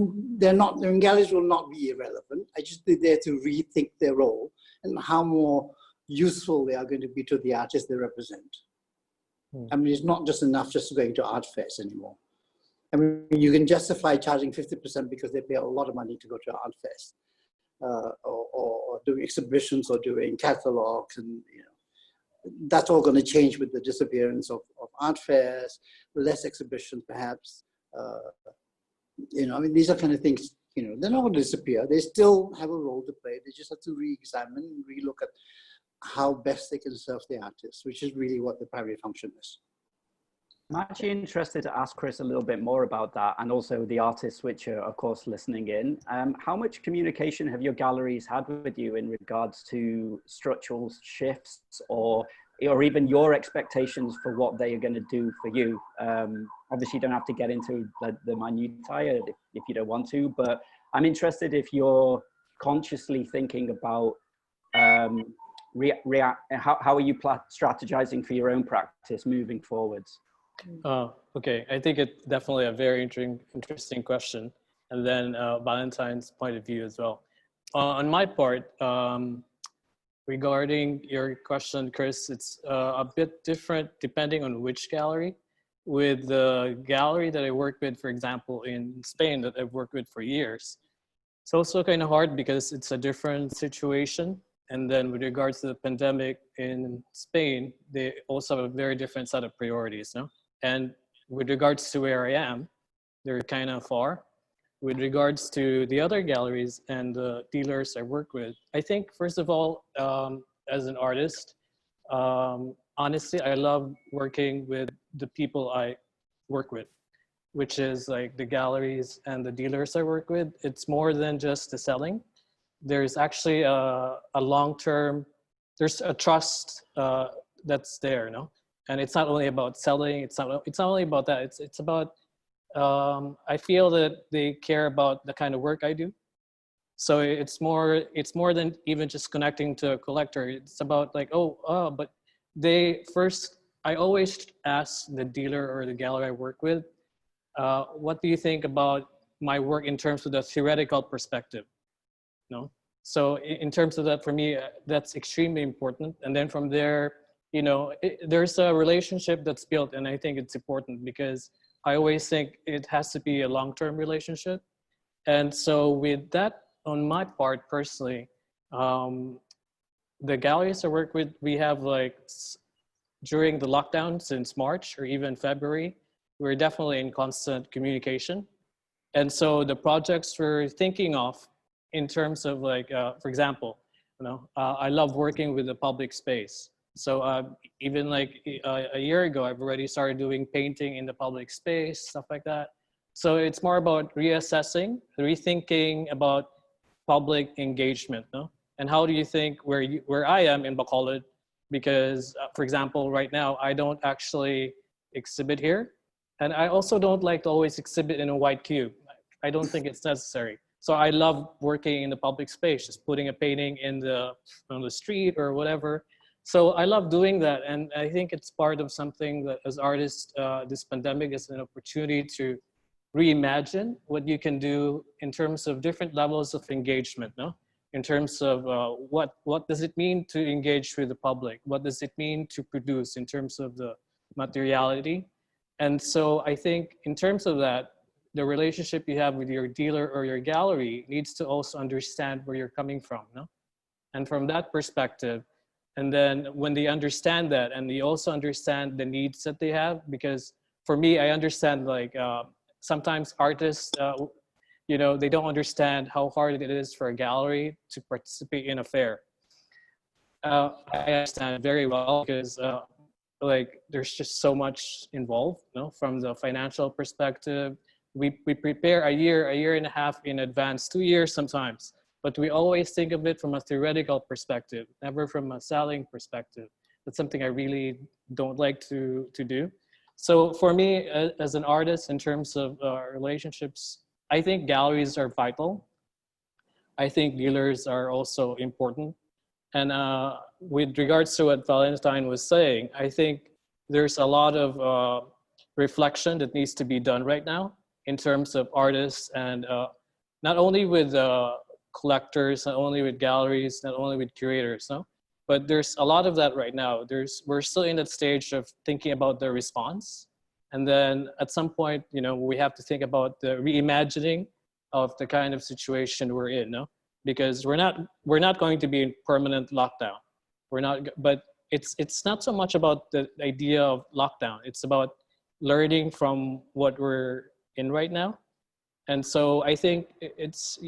galleries will not be irrelevant. I just think they're to rethink their role and how more useful they are going to be to the artists they represent. I mean, it's not just enough just going to art fairs anymore. I mean, you can justify charging 50% because they pay a lot of money to go to art fairs, or doing exhibitions or doing catalogs, and you know, that's all going to change with the disappearance of art fairs, less exhibitions perhaps. You know, I mean, these are kind of things, you know, they're not going to disappear. They still have a role to play. They just have to re-examine and re-look at how best they can serve the artists, which is really what the primary function is. I'm actually interested to ask Chris a little bit more about that, and also the artists which are, of course, listening in. How much communication have your galleries had with you in regards to structural shifts or even your expectations for what they are going to do for you? Obviously, you don't have to get into the minutiae if you don't want to, but I'm interested if you're consciously thinking about how are you strategizing for your own practice moving forwards? Okay, I think it's definitely a very interesting question, and then Valentine's point of view as well. On my part, regarding your question, Chris, it's a bit different depending on which gallery. With the gallery that I work with, for example, in Spain that I've worked with for years, it's also kind of hard because it's a different situation. And then with regards to the pandemic in Spain, they also have a very different set of priorities, no? And with regards to where I am, they're kind of far. With regards to the other galleries and the dealers I work with, I think, first of all, as an artist, honestly, I love working with the people I work with, which is like the galleries and the dealers I work with. It's more than just the selling. There's actually a long-term, there's a trust that's there, no? And it's not only about selling, it's not only about that, it's about, I feel that they care about the kind of work I do. So it's more than even just connecting to a collector. It's about like, but I always ask the dealer or the gallery I work with, what do you think about my work in terms of the theoretical perspective? No? So in terms of that, for me, that's extremely important. And then from there, you know, there's a relationship that's built, and I think it's important because I always think it has to be a long-term relationship. And so with that on my part personally, the galleries I work with, we have like during the lockdown since March or even February, we're definitely in constant communication. And so the projects we're thinking of in terms of like, for example, I love working with the public space. So even like a year ago, I've already started doing painting in the public space, stuff like that. So it's more about reassessing, rethinking about public engagement, no? And how do you think where I am in Bacolod, because for example, right now, I don't actually exhibit here. And I also don't like to always exhibit in a white cube. I don't think it's necessary. So I love working in the public space, just putting a painting on the street or whatever. So I love doing that. And I think it's part of something that as artists, this pandemic is an opportunity to reimagine what you can do in terms of different levels of engagement, no? In terms of what does it mean to engage with the public? What does it mean to produce in terms of the materiality? And so I think in terms of that, the relationship you have with your dealer or your gallery needs to also understand where you're coming from, no? And from that perspective, and then when they understand that, and they also understand the needs that they have, because for me, I understand like sometimes artists, they don't understand how hard it is for a gallery to participate in a fair. I understand very well because like there's just so much involved, from the financial perspective. We prepare a year and a half in advance, 2 years sometimes, but we always think of it from a theoretical perspective, never from a selling perspective. That's something I really don't like to do. So for me, as an artist, in terms of relationships, I think galleries are vital. I think dealers are also important. And with regards to what Valentine was saying, I think there's a lot of reflection that needs to be done right now in terms of artists, and not only with collectors, not only with galleries, not only with curators, no? But there's a lot of that right now. We're still in that stage of thinking about the response. And then at some point, we have to think about the reimagining of the kind of situation we're in, no? Because we're not going to be in permanent lockdown. But it's not so much about the idea of lockdown. It's about learning from what we're in right now. And so I think it's,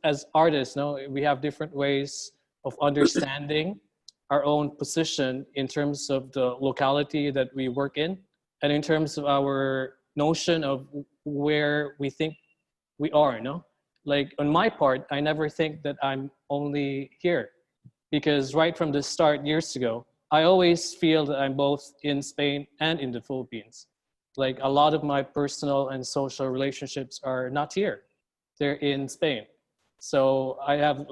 as artists, we have different ways of understanding our own position in terms of the locality that we work in, and in terms of our notion of where we think we are, Like on my part, I never think that I'm only here, because right from the start years ago, I always feel that I'm both in Spain and in the Philippines. Like a lot of my personal and social relationships are not here, they're in Spain. So I have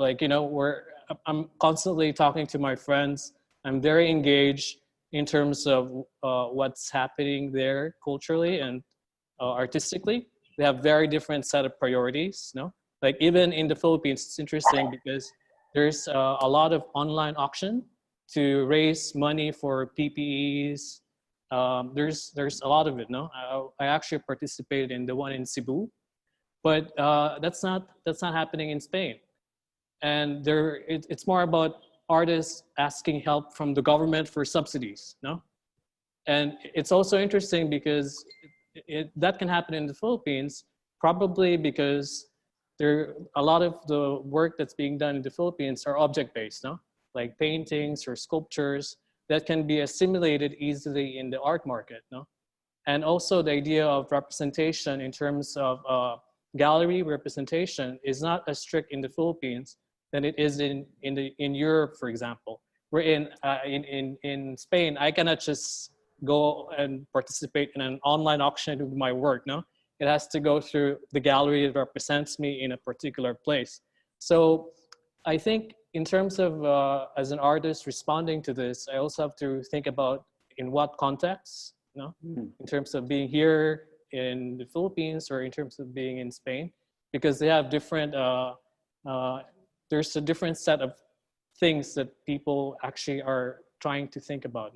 I'm constantly talking to my friends. I'm very engaged in terms of what's happening there culturally and artistically. They have very different set of priorities, Like even in the Philippines, it's interesting because there's a lot of online auction to raise money for PPEs. There's a lot of it, I actually participated in the one in Cebu, but that's not happening in Spain. And it's more about artists asking help from the government for subsidies, And it's also interesting because that can happen in the Philippines, probably because a lot of the work that's being done in the Philippines are object-based, Like paintings or sculptures that can be assimilated easily in the art market, And also the idea of representation in terms of gallery representation is not as strict in the Philippines than it is in Europe, for example. We're in Spain, I cannot just go and participate in an online auction with my work, It has to go through the gallery that represents me in a particular place. So I think in terms of, as an artist responding to this, I also have to think about in what context, in terms of being here in the Philippines or in terms of being in Spain, because they have different, there's a different set of things that people actually are trying to think about,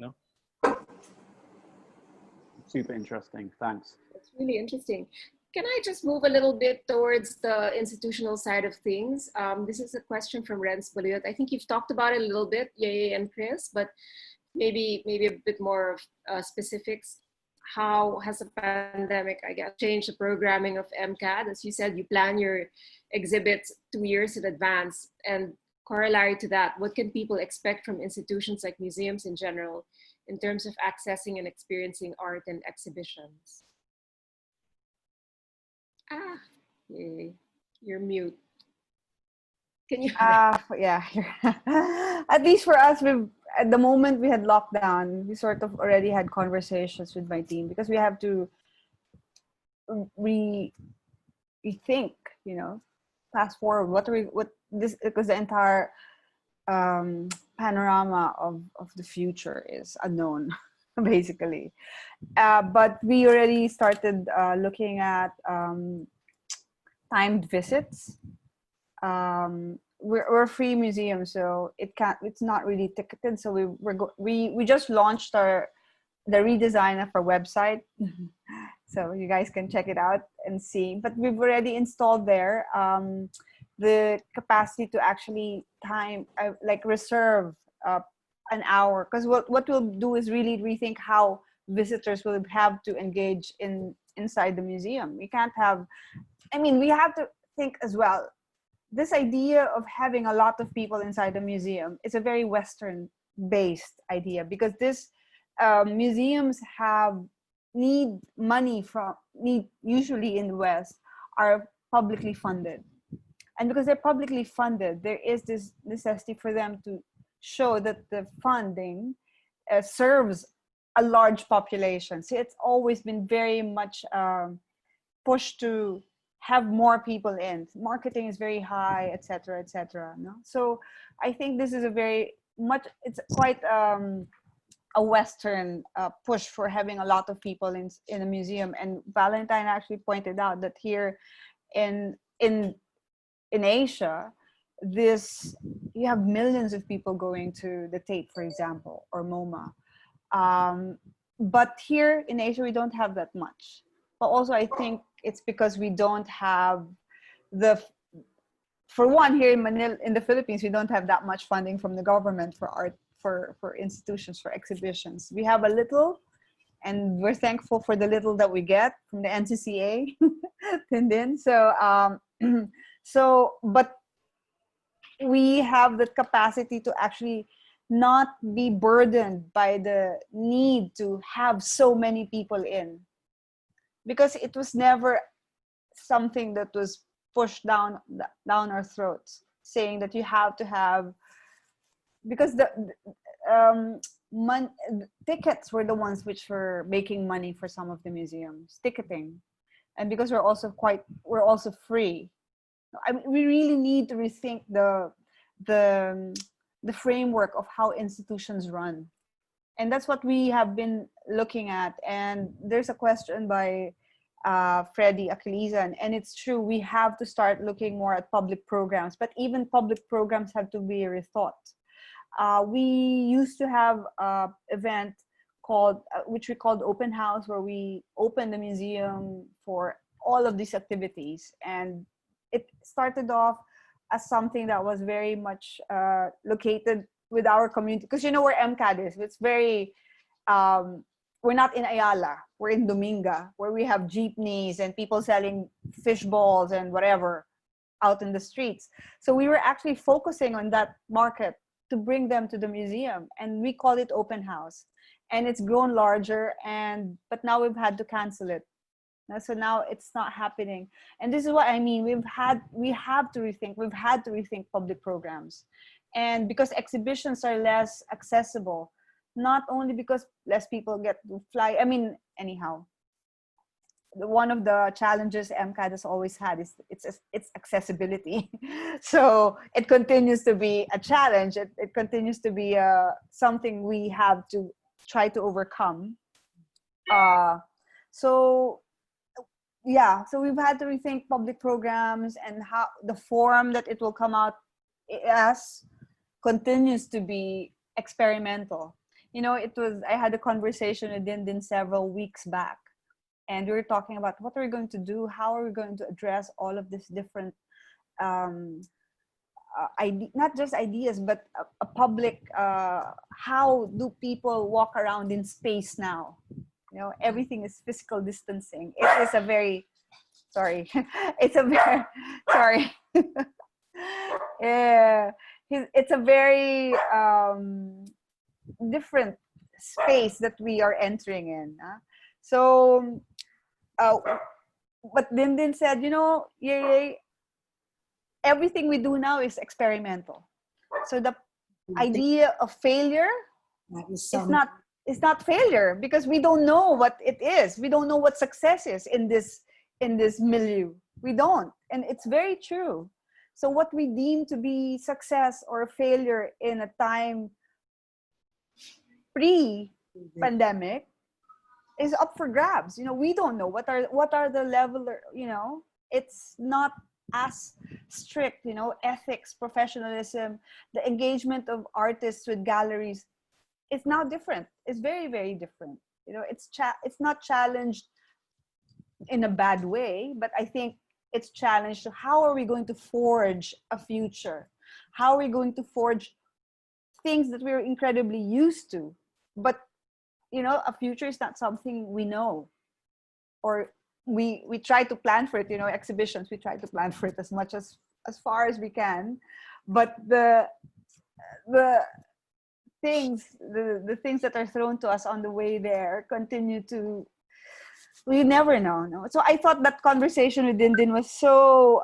Super interesting, thanks. It's really interesting. Can I just move a little bit towards the institutional side of things? This is a question from Renz Baliot. I think you've talked about it a little bit, Yeyey and Chris, but maybe a bit more specifics. How has the pandemic, I guess, changed the programming of MCAD? As you said, you plan your exhibits 2 years in advance. And corollary to that, what can people expect from institutions like museums in general in terms of accessing and experiencing art and exhibitions? Yay, you're mute. Can you? Yeah. At least for us, at the moment we had lockdown, we sort of already had conversations with my team because we have to rethink, fast forward. Because the entire panorama of the future is unknown, basically. But we already started looking at timed visits. We're a free museum, so it's not really ticketed. So we just launched the redesign of our website, so you guys can check it out and see. But we've already installed there the capacity to actually reserve an hour, because what we'll do is really rethink how visitors will have to engage inside the museum. We can't have, we have to think as well. This idea of having a lot of people inside the museum is a very Western-based idea, because museums need money usually in the West are publicly funded. And because they're publicly funded, there is this necessity for them to show that the funding serves a large population. So it's always been very much pushed to have more people in. Marketing is very high, etc., etc. No? So I think this is it's quite a Western push for having a lot of people in a museum. And Valentine actually pointed out that here in Asia, you have millions of people going to the Tate, for example, or MoMA. But here in Asia, we don't have that much. But also, I think it's because we don't have for one, here in Manila, in the Philippines, we don't have that much funding from the government for art, for institutions, for exhibitions. We have a little, and we're thankful for the little that we get from the NCCA, Dindin. But we have the capacity to actually not be burdened by the need to have so many people in, because it was never something that was pushed down our throats, saying that you have to have, because the tickets were the ones which were making money for some of the museums, ticketing, and because we're also free. We really need to rethink the framework of how institutions run, and that's what we have been looking at. And there's a question by Freddie Achillizan, and it's true, we have to start looking more at public programs, but even public programs have to be rethought. We used to have an event which we called Open House, where we opened the museum for all of these activities, and it started off as something that was very much located with our community, because where MCAD is. It's very, we're not in Ayala, we're in Dominga, where we have jeepneys and people selling fish balls and whatever out in the streets. So we were actually focusing on that market to bring them to the museum, and we call it Open House. And it's grown larger, but now we've had to cancel it. So now it's not happening. And this is what I mean. We've had to rethink public programs. And because exhibitions are less accessible, not only because less people get to fly. Anyhow, one of the challenges MCAD has always had is its accessibility. So it continues to be a challenge. It continues to be something we have to try to overcome. So we've had to rethink public programs, and how the form that it will come out as continues to be experimental. I had a conversation with Dindin several weeks back, And we were talking about what are we going to do, how are we going to address all of these different not just ideas, but a public, how do people walk around in space now? You know, everything is physical distancing. It is a very, sorry, it's a very, sorry. Yeah, it's a very different space that we are entering in. So, but Dindin said, you know, Yeyey, everything we do now is experimental. So the idea of failure is not failure, because we don't know what it is. We don't know what success is in this milieu. We don't, and it's very true. So what we deem to be success or failure in a time pre-pandemic is up for grabs. You know, we don't know what are the level. You know, it's not as strict. You know, ethics, professionalism, the engagement of artists with galleries. It's now different. It's very, very different. You know, it's not challenged in a bad way, but I think it's challenged to how are we going to forge a future? How are we going to forge things that we're incredibly used to? But, you know, a future is not something we know, or we try to plan for it. You know, exhibitions, we try to plan for it as much as far as we can, but the things that are thrown to us on the way there continue to, we never know. No? So I thought that conversation with Dindin was so,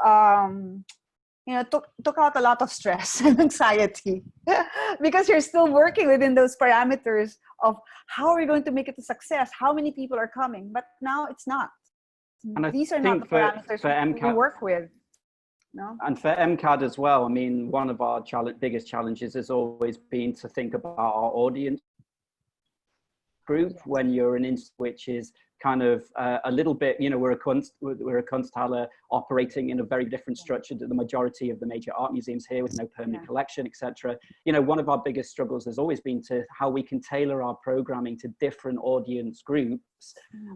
you know, took out a lot of stress and anxiety because you're still working within those parameters of how are we going to make it a success? How many people are coming? But now it's not. And these are not the parameters for we MCAD, work with. No? And for MCAD as well, I mean, one of our biggest challenges has always been to think about our audience group when you're an institute which is kind of a little bit, you know, we're a Kunsthalle operating in a very different structure to the majority of the major art museums here with no permanent collection, etc. You know, one of our biggest struggles has always been to how we can tailor our programming to different audience groups.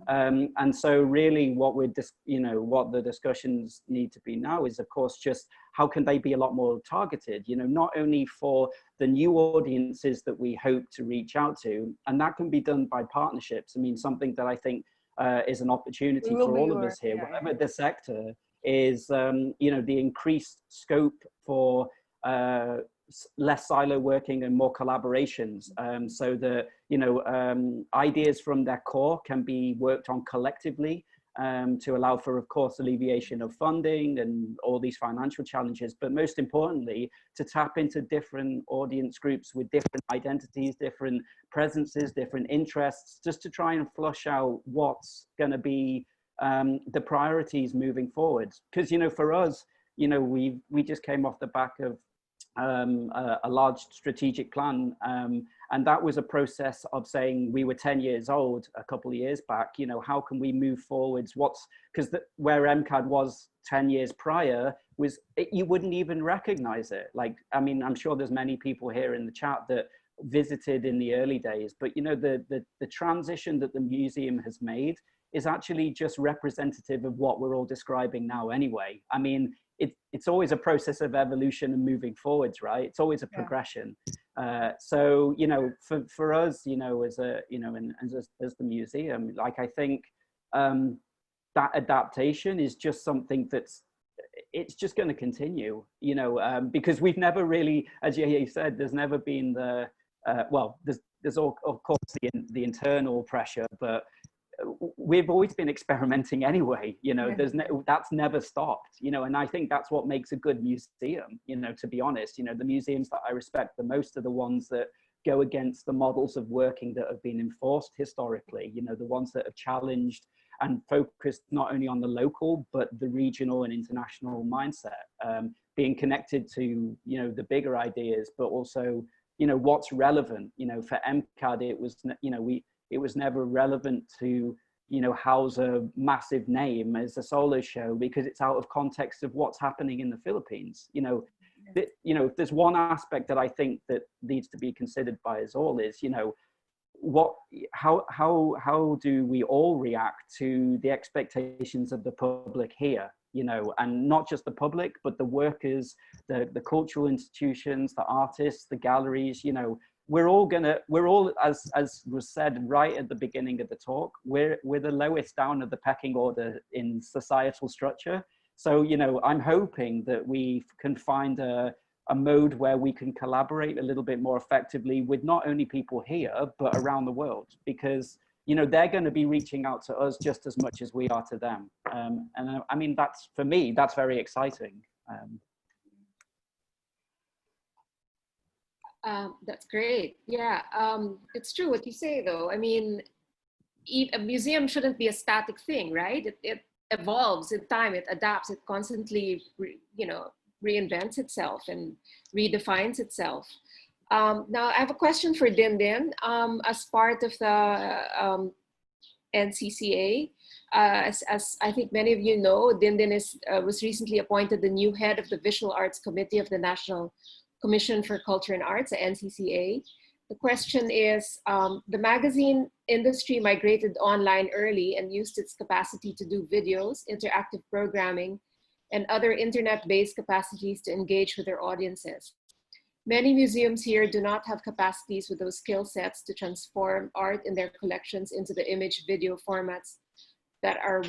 And so really what what the discussions need to be now is, of course, just how can they be a lot more targeted, you know, not only for the new audiences that we hope to reach out to, and that can be done by partnerships. I mean, something that I think is an opportunity for all of us here, whatever the sector, is, you know, the increased scope for less silo working and more collaborations, so that, you know, ideas from their core can be worked on collectively, to allow for, of course, alleviation of funding and all these financial challenges, but most importantly, to tap into different audience groups with different identities, different presences, different interests, just to try and flush out what's going to be the priorities moving forward. Because, you know, for us, you know, we just came off the back of a large strategic plan, and that was a process of saying we were 10 years old a couple of years back. You know, how can we move forwards? Because where MCAD was 10 years prior was you wouldn't even recognize it. Like, I mean, I'm sure there's many people here in the chat that visited in the early days, but you know, the transition that the museum has made is actually just representative of what we're all describing now anyway. I mean, it's always a process of evolution and moving forwards, right? It's always a progression. So, you know, for us, you know, as a, you know, and as the museum, like, I think that adaptation is just something it's just going to continue, you know, because we've never really, as Yeyey said, there's never been the, well, there's all, of course, the internal pressure, but we've always been experimenting anyway, you know, that's never stopped, you know, and I think that's what makes a good museum, you know, to be honest. You know, the museums that I respect the most are the ones that go against the models of working that have been enforced historically, you know, the ones that have challenged and focused not only on the local, but the regional and international mindset, being connected to, you know, the bigger ideas, but also, you know, what's relevant. You know, for MCAD, it was, you know, it was never relevant to, you know, house a massive name as a solo show because it's out of context of what's happening in the Philippines. You know, you know, if there's one aspect that I think that needs to be considered by us all is, you know, how do we all react to the expectations of the public here, you know, and not just the public, but the workers, the cultural institutions, the artists, the galleries, you know, we're all, as was said right at the beginning of the talk, we're the lowest down of the pecking order in societal structure. So, you know, I'm hoping that we can find a mode where we can collaborate a little bit more effectively with not only people here, but around the world, because, you know, they're going to be reaching out to us just as much as we are to them. And I mean, that's, for me, that's very exciting. That's great. Yeah, it's true what you say, though. I mean, a museum shouldn't be a static thing, right? It evolves in time, it adapts, it constantly, you know, reinvents itself and redefines itself. Now, I have a question for Dindin. As part of the NCCA, as I think many of you know, Dindin was recently appointed the new head of the Visual Arts Committee of the National Commission for Culture and Arts, the NCCA. The question is, the magazine industry migrated online early and used its capacity to do videos, interactive programming, and other internet-based capacities to engage with their audiences. Many museums here do not have capacities with those skill sets to transform art in their collections into the image video formats that are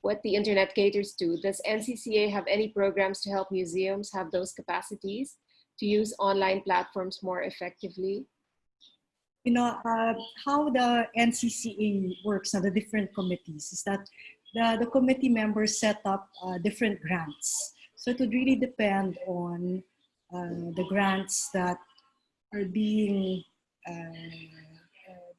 what the internet caters to. Does NCCA have any programs to help museums have those capacities to use online platforms more effectively? You know, how the NCCA works on the different committees is that the committee members set up different grants. So it would really depend on the grants that are being,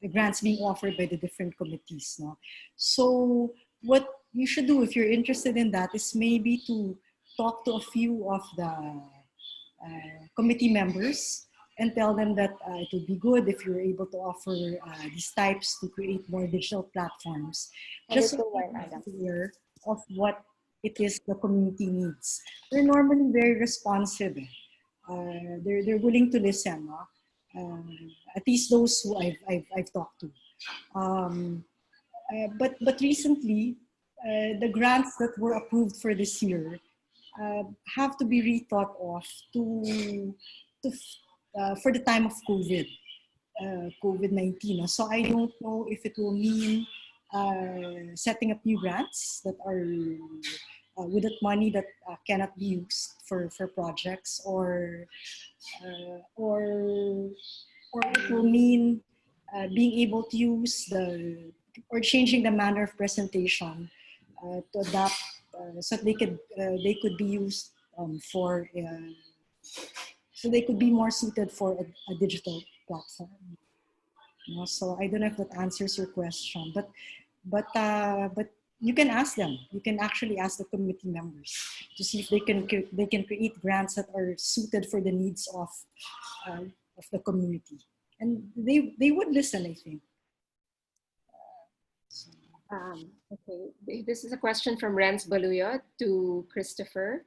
the grants being offered by the different committees. No? So what you should do if you're interested in that is maybe to talk to a few of the committee members and tell them that it would be good if you're able to offer these types to create more digital platforms. Just so you're aware of what it is the community needs. They're normally very responsive. They're willing to listen. At least those who I've talked to. But recently, the grants that were approved for this year have to be rethought of for the time of COVID-19. So I don't know if it will mean setting up new grants that are with that money that cannot be used for projects, or it will mean being able to use or changing the manner of presentation to adapt so they could be used so they could be more suited for a digital platform. You know, so I don't know if that answers your question, but you can ask them. You can actually ask the committee members to see if they can create grants that are suited for the needs of the community, and they would listen, I think. Okay, this is a question from Renz Baluya to Kristoffer.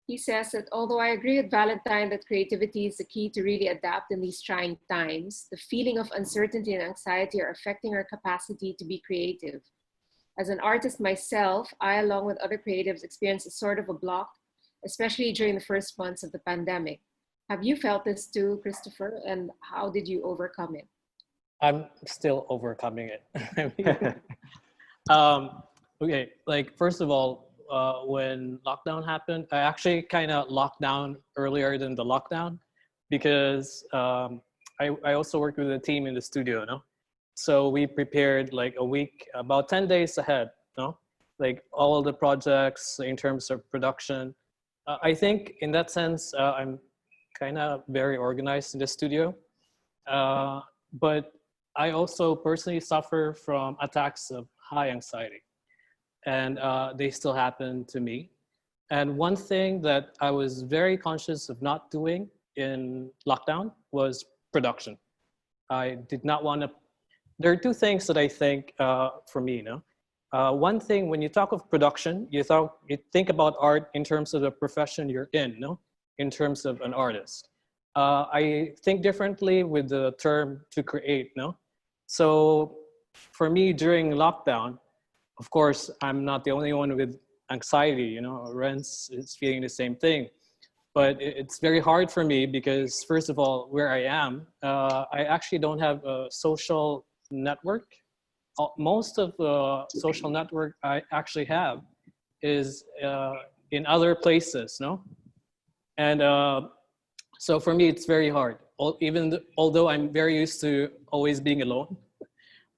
He says that although I agree with Valentine that creativity is the key to really adapt in these trying times, the feeling of uncertainty and anxiety are affecting our capacity to be creative. As an artist myself, I, along with other creatives, experienced a sort of a block, especially during the first months of the pandemic. Have you felt this too, Kristoffer, and how did you overcome it? I'm still overcoming it. Okay, like first of all, when lockdown happened, I actually kind of locked down earlier than the lockdown because I also worked with a team in the studio, no? So we prepared like a week, about 10 days ahead, no? Like all of the projects in terms of production. I think in that sense, I'm kind of very organized in the studio. But I also personally suffer from attacks of high anxiety. And they still happen to me. And one thing that I was very conscious of not doing in lockdown was production. I did not want to, there are two things that I think for me, no? One thing, when you talk of production, you think about art in terms of the profession you're in, no? In terms of an artist. I think differently with the term to create, no? So for me during lockdown, of course, I'm not the only one with anxiety, you know, Renz is feeling the same thing. But it's very hard for me because first of all, where I am, I actually don't have a social network. Most of the social network I actually have is in other places, no? And so for me, it's very hard. Although I'm very used to always being alone,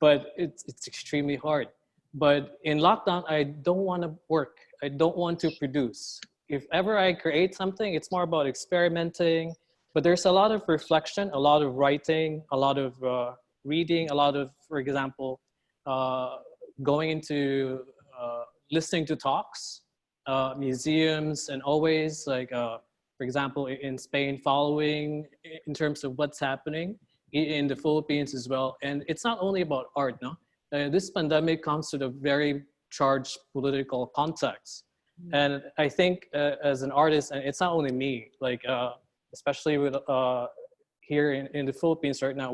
but it's extremely hard. But in lockdown, I don't want to work. I don't want to produce. If ever I create something, it's more about experimenting. But there's a lot of reflection, a lot of writing, a lot of reading, a lot of, for example, going into listening to talks, museums, and always like, for example, in Spain, following in terms of what's happening in the Philippines as well. And it's not only about art, no? This pandemic comes with a very charged political context. And I think as an artist, and it's not only me, like especially with here in the Philippines right now,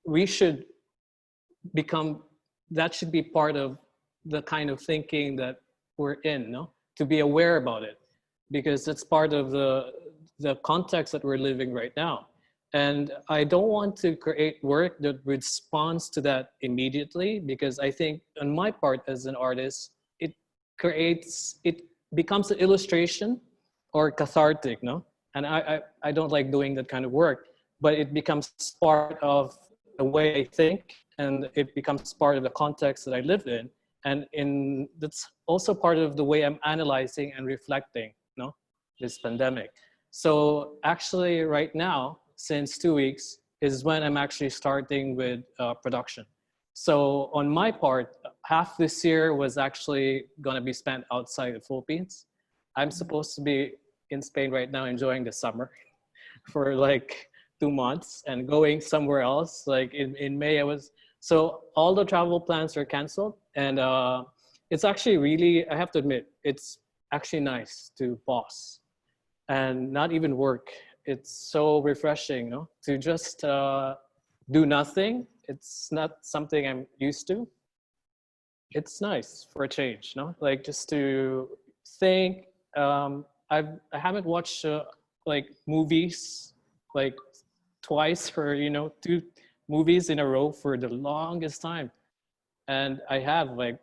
we should become, that should be part of the kind of thinking that we're in, no? To be aware about it, because it's part of the context that we're living right now. And I don't want to create work that responds to that immediately, because I think on my part as an artist, it becomes an illustration or cathartic, no? And I don't like doing that kind of work, but it becomes part of the way I think, and it becomes part of the context that I live in. And that's also part of the way I'm analyzing and reflecting, no? This pandemic. So actually right now, since 2 weeks, is when I'm actually starting with production. So on my part, half this year was actually gonna be spent outside the Philippines. I'm supposed to be in Spain right now enjoying the summer for like 2 months and going somewhere else. Like in May, so all the travel plans are canceled. And it's actually really, I have to admit, it's actually nice to pause and not even work. It's so refreshing, no? To just do nothing. It's not something I'm used to. It's nice for a change, no? Like just to think. I haven't watched like movies like twice for 2 movies in a row for the longest time, and I have like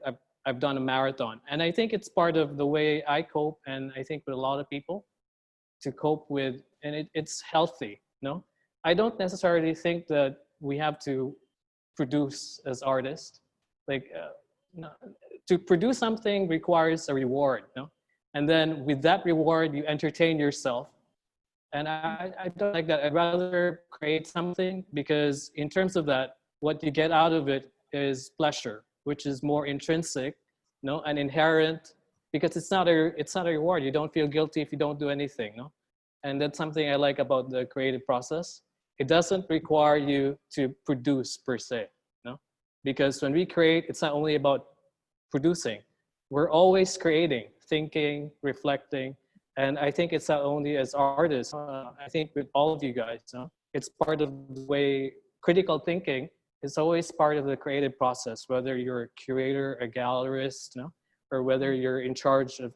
I've done a marathon, and I think it's part of the way I cope, and I think with a lot of people to cope with, and it's healthy, no? I don't necessarily think that we have to produce as artists. Like no, to produce something requires a reward, no? And then with that reward, you entertain yourself. And I don't like that. I'd rather create something, because in terms of that, what you get out of it is pleasure, which is more intrinsic, no, and inherent, because it's not a reward. You don't feel guilty if you don't do anything, no? And that's something I like about the creative process. It doesn't require you to produce per se, no? Because when we create, it's not only about producing. We're always creating, thinking, reflecting. And I think it's not only as artists, I think with all of you guys, no? It's part of the way critical thinking is always part of the creative process, whether you're a curator, a gallerist, no? Or whether you're in charge of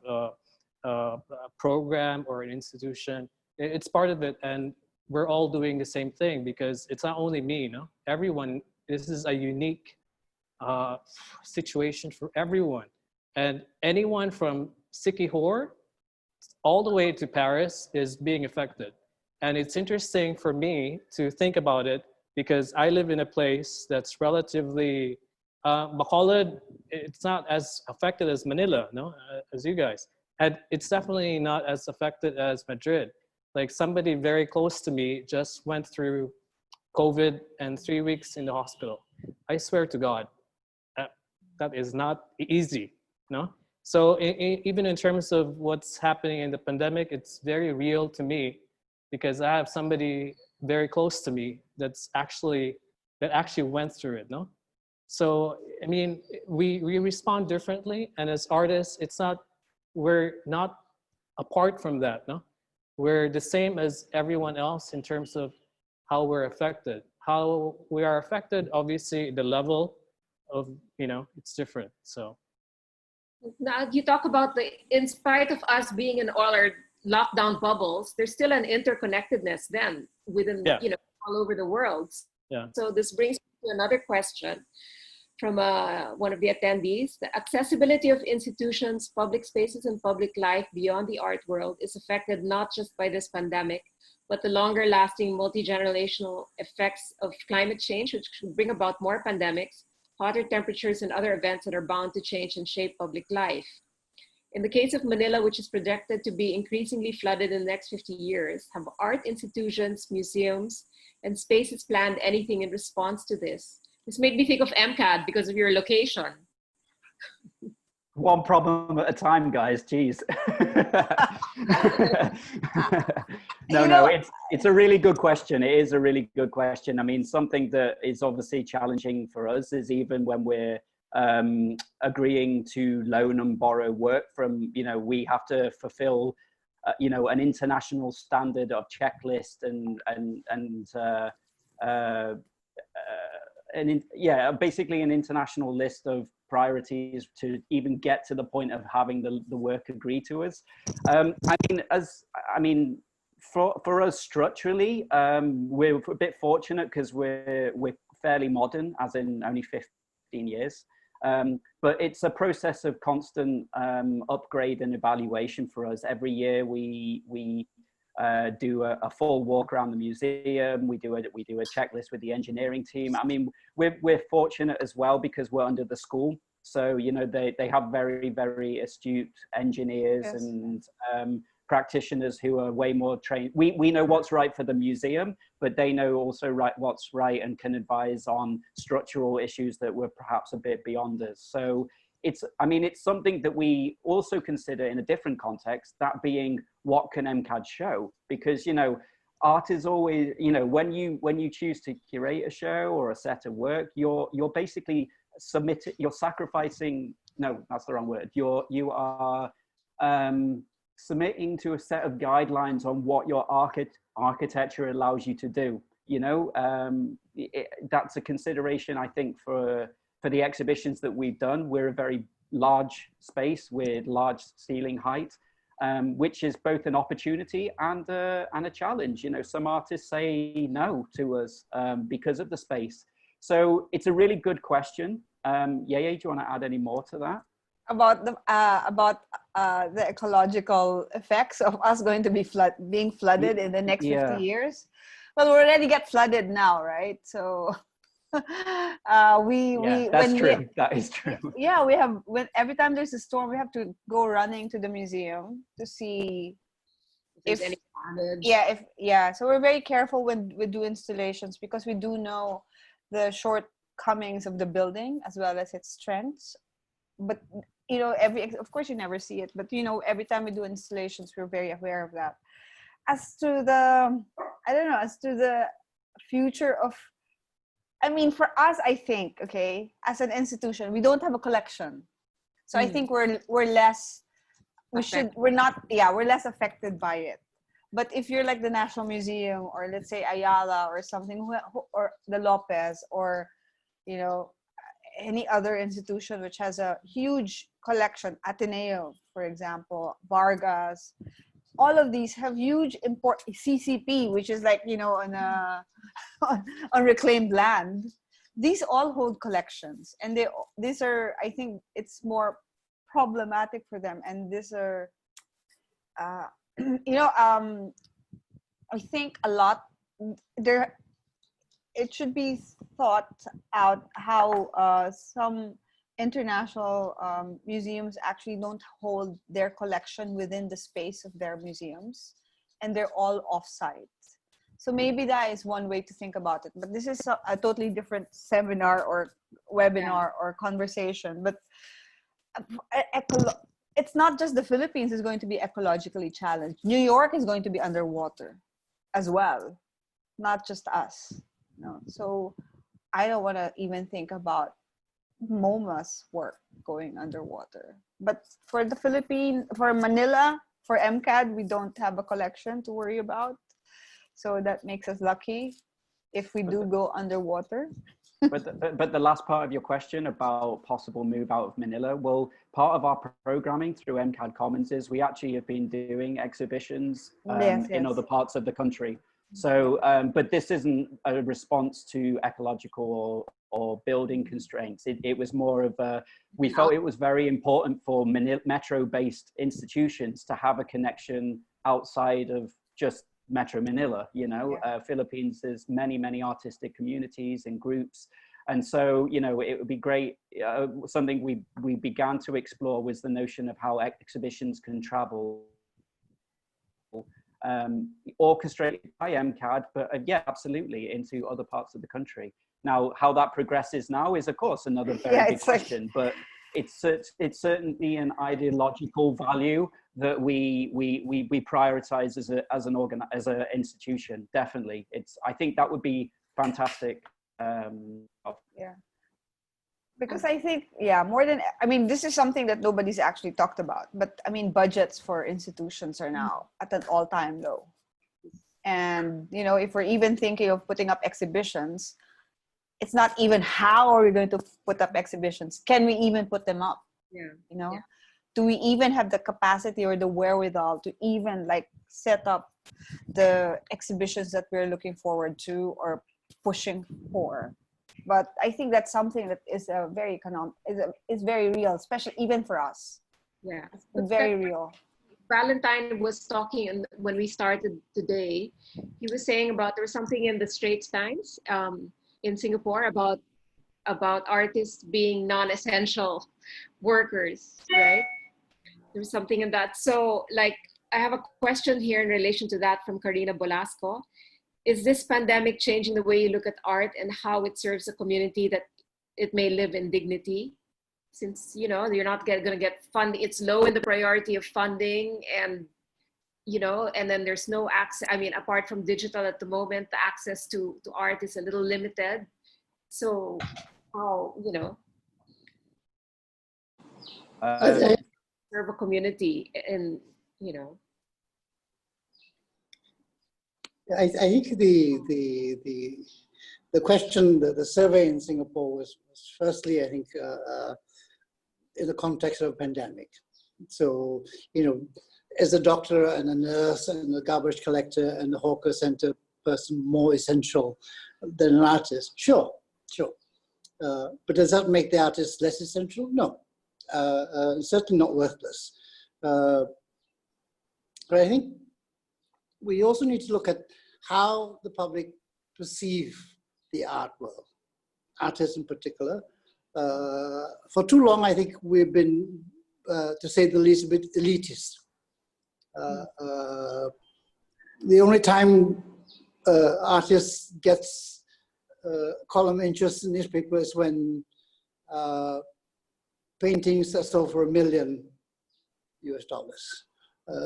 a program or an institution. It's part of it, and we're all doing the same thing, because it's not only me, no? Everyone, this is a unique situation for everyone. And anyone from Sikihor all the way to Paris is being affected. And it's interesting for me to think about it, because I live in a place that's relatively, Bacolod, it's not as affected as Manila, no, as you guys. And it's definitely not as affected as Madrid. Like somebody very close to me just went through COVID and 3 weeks in the hospital. I swear to God, that is not easy, no? So even in terms of what's happening in the pandemic, it's very real to me, because I have somebody very close to me that actually went through it, no? So, I mean, we respond differently, and as artists, we're not apart from that, no? We're the same as everyone else in terms of how we're affected, how we are affected, obviously the level of, it's different. So now you talk about in spite of us being in all our lockdown bubbles, there's still an interconnectedness then within, all over the world. Yeah. So this brings me to another question from one of the attendees. The accessibility of institutions, public spaces, and public life beyond the art world is affected not just by this pandemic, but the longer lasting multi-generational effects of climate change, which could bring about more pandemics, hotter temperatures, and other events that are bound to change and shape public life. In the case of Manila, which is projected to be increasingly flooded in the next 50 years, have art institutions, museums, and spaces planned anything in response to this? This made me think of MCAD because of your location. One problem at a time, guys. Jeez. No, it's a really good question. It is a really good question. I mean, something that is obviously challenging for us is even when we're agreeing to loan and borrow work from, we have to fulfill, an international standard of checklist basically an international list of priorities to even get to the point of having the work agreed to us. For us structurally, we're a bit fortunate because we're fairly modern, as in only 15 years. But it's a process of constant upgrade and evaluation for us. Every year we do a full walk around the museum. We do a checklist with the engineering team. I mean, we're fortunate as well because we're under the school. So, they have very, very astute engineers. Yes. And practitioners who are way more trained. We know what's right for the museum, but they know also what's right and can advise on structural issues that were perhaps a bit beyond us. So it's something that we also consider in a different context, that being what can MCAD show? Because, art is always, when you choose to curate a show or a set of work, you're basically sacrificing, no, that's the wrong word. You are submitting to a set of guidelines on what your architecture allows you to do. That's a consideration, I think, for the exhibitions that we've done. We're a very large space with large ceiling height, which is both an opportunity and a challenge. Some artists say no to us because of the space. So it's a really good question. Yeyey, do you want to add any more to that? About the ecological effects of us going to be being flooded in the next 50 years. Well, we already get flooded now, right? So that is true. Yeah, every time there's a storm, we have to go running to the museum to see if any damage. So we're very careful when we do installations because we do know the shortcomings of the building as well as its strengths. But of course you never see it, but every time we do installations, we're very aware of that. As to the future of, for us, I think, as an institution, we don't have a collection. So I think we're less affected by it. But if you're like the National Museum or let's say Ayala or something, or the Lopez or, any other institution which has a huge collection, Ateneo, for example, Vargas, all of these have huge CCP, which is like, on reclaimed land. These all hold collections, and these are, I think it's more problematic for them. And these are, I think a lot there. It should be thought out how some international museums actually don't hold their collection within the space of their museums, and they're all off-site. So maybe that is one way to think about it. But this is a totally different seminar or webinar or conversation. But it's not just the Philippines is going to be ecologically challenged. New York is going to be underwater as well, not just us. No. So I don't want to even think about MoMA's work going underwater. But for Manila, for MCAD, we don't have a collection to worry about. So that makes us lucky. if we do go underwater. But the last part of your question about possible move out of Manila, well, part of our programming through MCAD Commons is we actually have been doing exhibitions in other parts of the country. So, but this isn't a response to ecological or building constraints. It was more of a, we felt it was very important for metro-based institutions to have a connection outside of just Metro Manila. You know, Philippines, there's many artistic communities and groups. And so, you know, it would be great. Something we began to explore was the notion of how exhibitions can travel, orchestrated by MCAD, but yeah, absolutely, into other parts of the country. Now, how that progresses now is, of course, another very big question, but it's certainly an ideological value that we prioritize as an institution. Definitely, I think that would be fantastic. Because I think, more than, I mean, this is something that nobody's actually talked about, but I mean, budgets for institutions are now at an all-time low. And, you know, if we're even thinking of putting up exhibitions, it's not even how are we going to put up exhibitions? Can we even put them up? Yeah. You know, do we even have the capacity or the wherewithal to even like set up the exhibitions that we're looking forward to or pushing for? But I think that's something that is a very is very real, especially even for us. Yeah, it's very real. Valentine was talking, and when we started today, he was saying about there was something in the Straits Times in Singapore about artists being non-essential workers, right? There's something in that. So, like, I have a question here in relation to that from Karina Bolasco. Is this pandemic changing the way you look at art and how it serves the community that it may live in dignity? Since, you know, you're not going to get funding, it's low in the priority of funding, and, you know, and then there's no access. I mean, apart from digital at the moment, the access to art is a little limited. So, how, you know, serve a community and, you know. I think the question, the survey in Singapore was firstly, I think, in the context of a pandemic. So, you know, as a doctor and a nurse and a garbage collector and a hawker center person more essential than an artist? Sure. But does that make the artist less essential? No, certainly not worthless. But I think we also need to look at how the public perceive the art world, artists in particular. For too long, I think we've been, to say the least, a bit elitist. The only time artists gets column interest in newspapers when paintings are sold for $1 million US.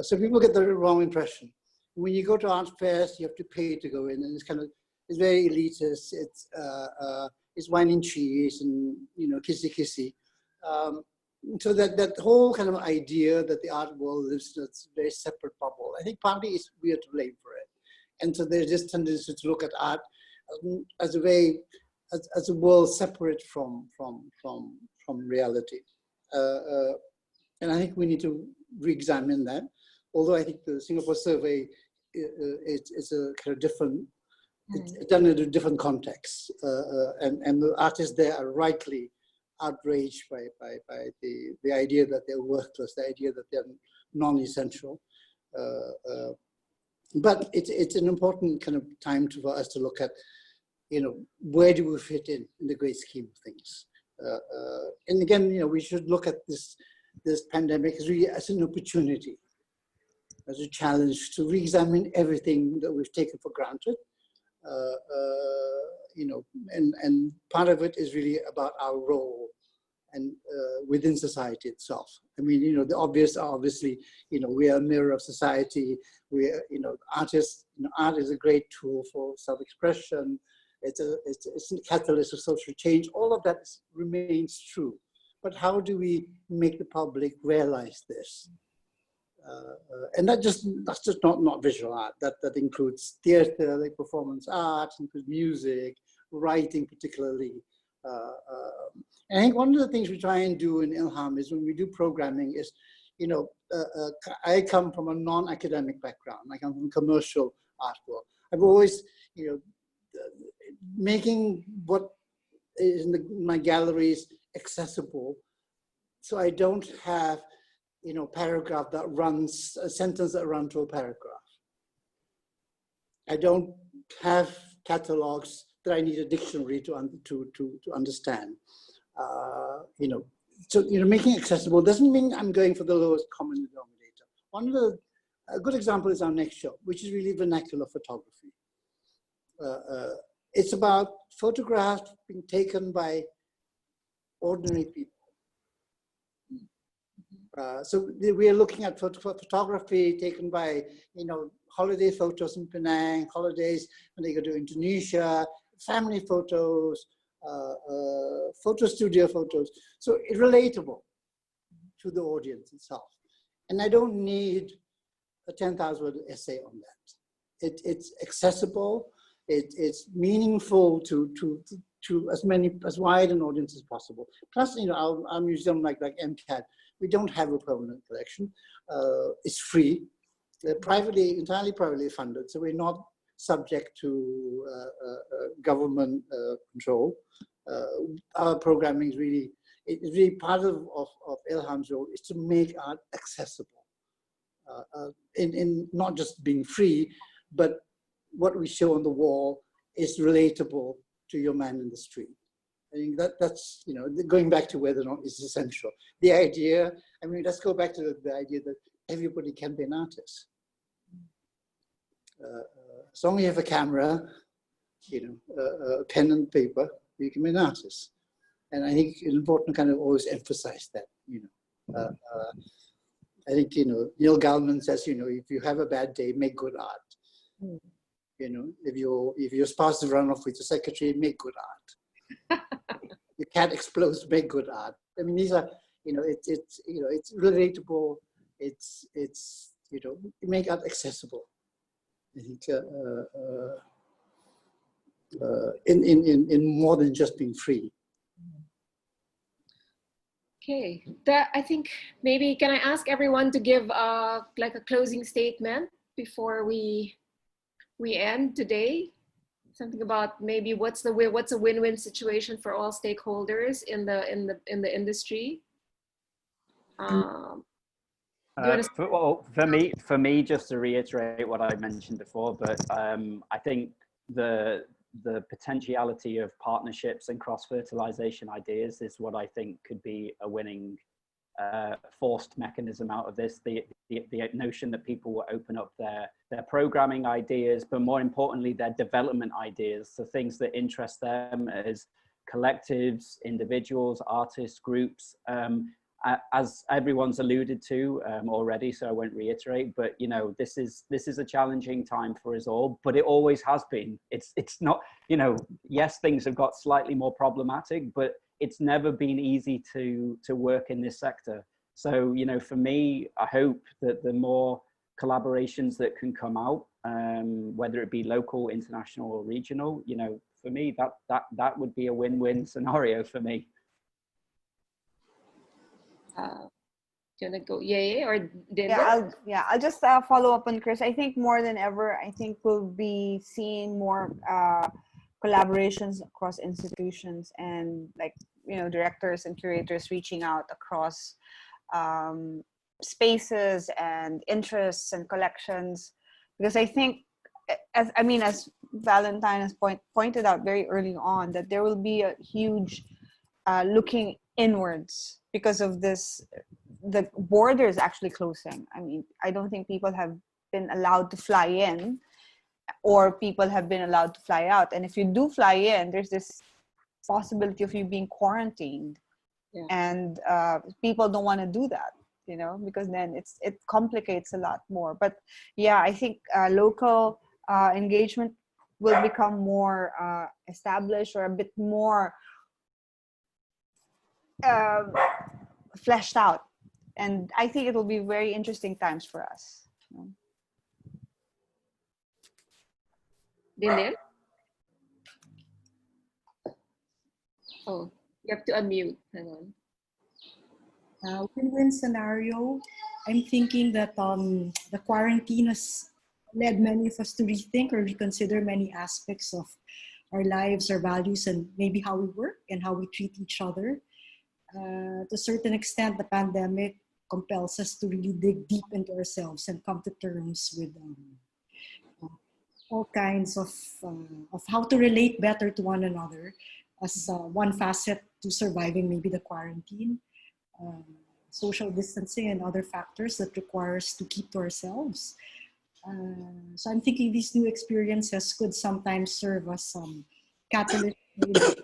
So people get the wrong impression. When you go to art fairs, you have to pay to go in, and it's very elitist. It's wine and cheese, and you know, kissy. So that whole kind of idea that the art world lives in a very separate bubble, I think partly we are to blame for it. And so there's this tendency to look at art as a world separate from reality. And I think we need to re-examine that. Although I think the Singapore survey is a kind of different, it's done in a different context. And the artists there are rightly outraged by the idea that they're worthless, the idea that they're non-essential. But it's an important kind of time for us to look at, you know, where do we fit in the great scheme of things? And again, you know, we should look at this pandemic really as an opportunity, as a challenge to re-examine everything that we've taken for granted. You know, and part of it is really about our role and within society itself. I mean, you know, the obvious are obviously, you know, we are a mirror of society. We are, you know, artists, you know, art is a great tool for self-expression. It's a catalyst of social change. All of that remains true. But how do we make the public realize this? And that's just not visual art. That includes theater, like performance art, includes music, writing particularly. And I think one of the things we try and do in Ilham is when we do programming is, you know, I come from a non-academic background. I come from commercial art world. I've always, you know, making what is in my galleries accessible, so I don't have, you know, paragraph that runs, a sentence that runs to a paragraph. I don't have catalogs that I need a dictionary to understand. You know, so, you know, making accessible doesn't mean I'm going for the lowest common denominator. One of a good example is our next show, which is really vernacular photography. It's about photographs being taken by ordinary people. So we are looking at photography taken by, you know, holiday photos in Penang, holidays when they go to Indonesia, family photos, photo studio photos. So it's relatable to the audience itself. And I don't need a 10,000 word essay on that. It's accessible, it's meaningful to as wide an audience as possible. Plus, you know, our museum like MCAD, we don't have a permanent collection. It's free. They're entirely privately funded, so we're not subject to government control. Our programming is really, it's really part of Ilham's role is to make art accessible, in not just being free, but what we show on the wall is relatable to your man in the street. I think that's, you know, going back to whether or not it's essential. The idea, I mean, let's go back to the idea that everybody can be an artist. As long as you have a camera, you know, a pen and paper, you can be an artist. And I think it's important to kind of always emphasize that, you know. I think, you know, Neil Gaiman says, you know, if you have a bad day, make good art. Mm. You know, if your spouse is run off with your secretary, make good art. Your cat explodes, make good art. I mean, these are, you know, it's you know, it's relatable. It's you know, make art accessible. I think in more than just being free. Okay, I think maybe can I ask everyone to give like a closing statement before we end today? Something about maybe what's a win-win situation for all stakeholders in the industry. For me, just to reiterate what I mentioned before, but I think the potentiality of partnerships and cross-fertilization ideas is what I think could be a winning forced mechanism out of this. The notion that people will open up their programming ideas, but more importantly, their development ideas, so things that interest them as collectives, individuals, artists, groups, as everyone's alluded to already, so I won't reiterate, but you know, this is a challenging time for us all, but it always has been. It's not, you know, yes, things have got slightly more problematic, but it's never been easy to work in this sector. So, you know, for me, I hope that the more collaborations that can come out, whether it be local, international, or regional, you know, for me, that would be a win-win scenario for me. Do you want to go, Yeyey or Dindin? Yeah, I'll just follow up on Chris. I think more than ever, I think we'll be seeing more collaborations across institutions and, like, you know, directors and curators reaching out across spaces and interests and collections, because I think, as Valentine has pointed out very early on, that there will be a huge looking inwards because of this. The border is actually closing. I mean, I don't think people have been allowed to fly in, or people have been allowed to fly out. And if you do fly in, there's this possibility of you being quarantined. Yeah. And people don't want to do that, you know, because then it complicates a lot more. But yeah, I think local engagement will become more established, or a bit more fleshed out. And I think it will be very interesting times for us. Dindin? Oh, you have to unmute. Hang on. Win-win scenario, I'm thinking that the quarantine has led many of us to rethink or reconsider many aspects of our lives, our values, and maybe how we work and how we treat each other. To a certain extent, the pandemic compels us to really dig deep into ourselves and come to terms with all kinds of how to relate better to one another as one facet to surviving maybe the quarantine. Social distancing and other factors that require us to keep to ourselves. So I'm thinking these new experiences could sometimes serve as some catalyst to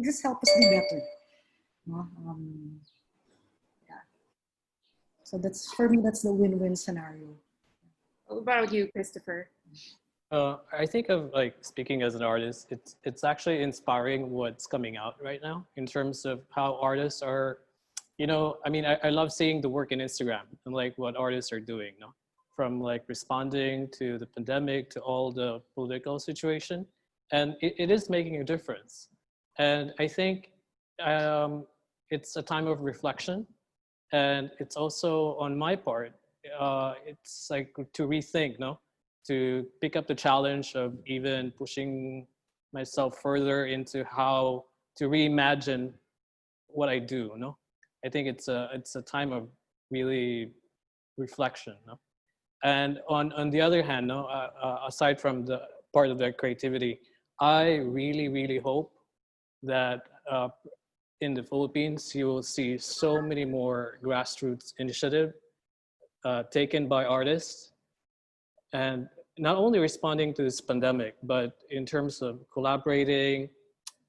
just help us be better. Yeah. So that's, for me, that's the win-win scenario. What about you, Kristoffer? I think of, like, speaking as an artist, it's actually inspiring what's coming out right now in terms of how artists are, you know, I mean, I love seeing the work in Instagram and like what artists are doing, no? From like responding to the pandemic to all the political situation. And it is making a difference. And I think it's a time of reflection. And it's also on my part, it's like to rethink, no? To pick up the challenge of even pushing myself further into how to reimagine what I do, no? I think it's a time of really reflection, no? And on the other hand, no, aside from the part of the creativity, I really hope that in the Philippines, you will see so many more grassroots initiatives taken by artists, and not only responding to this pandemic, but in terms of collaborating,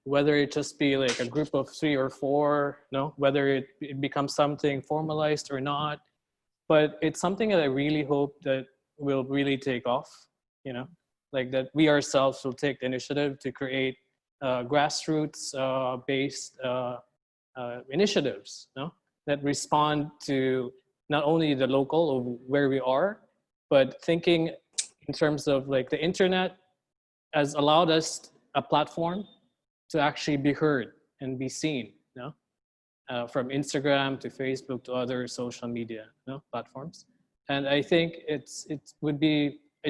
whether it just be like a group of 3 or 4, no, whether it becomes something formalized or not, but it's something that I really hope that will really take off, you know, like that we ourselves will take the initiative to create grassroots based initiatives, no, that respond to not only the local of where we are, but thinking in terms of like the internet has allowed us a platform to actually be heard and be seen, you know? From Instagram to Facebook to other social media, you know, platforms. And I think it's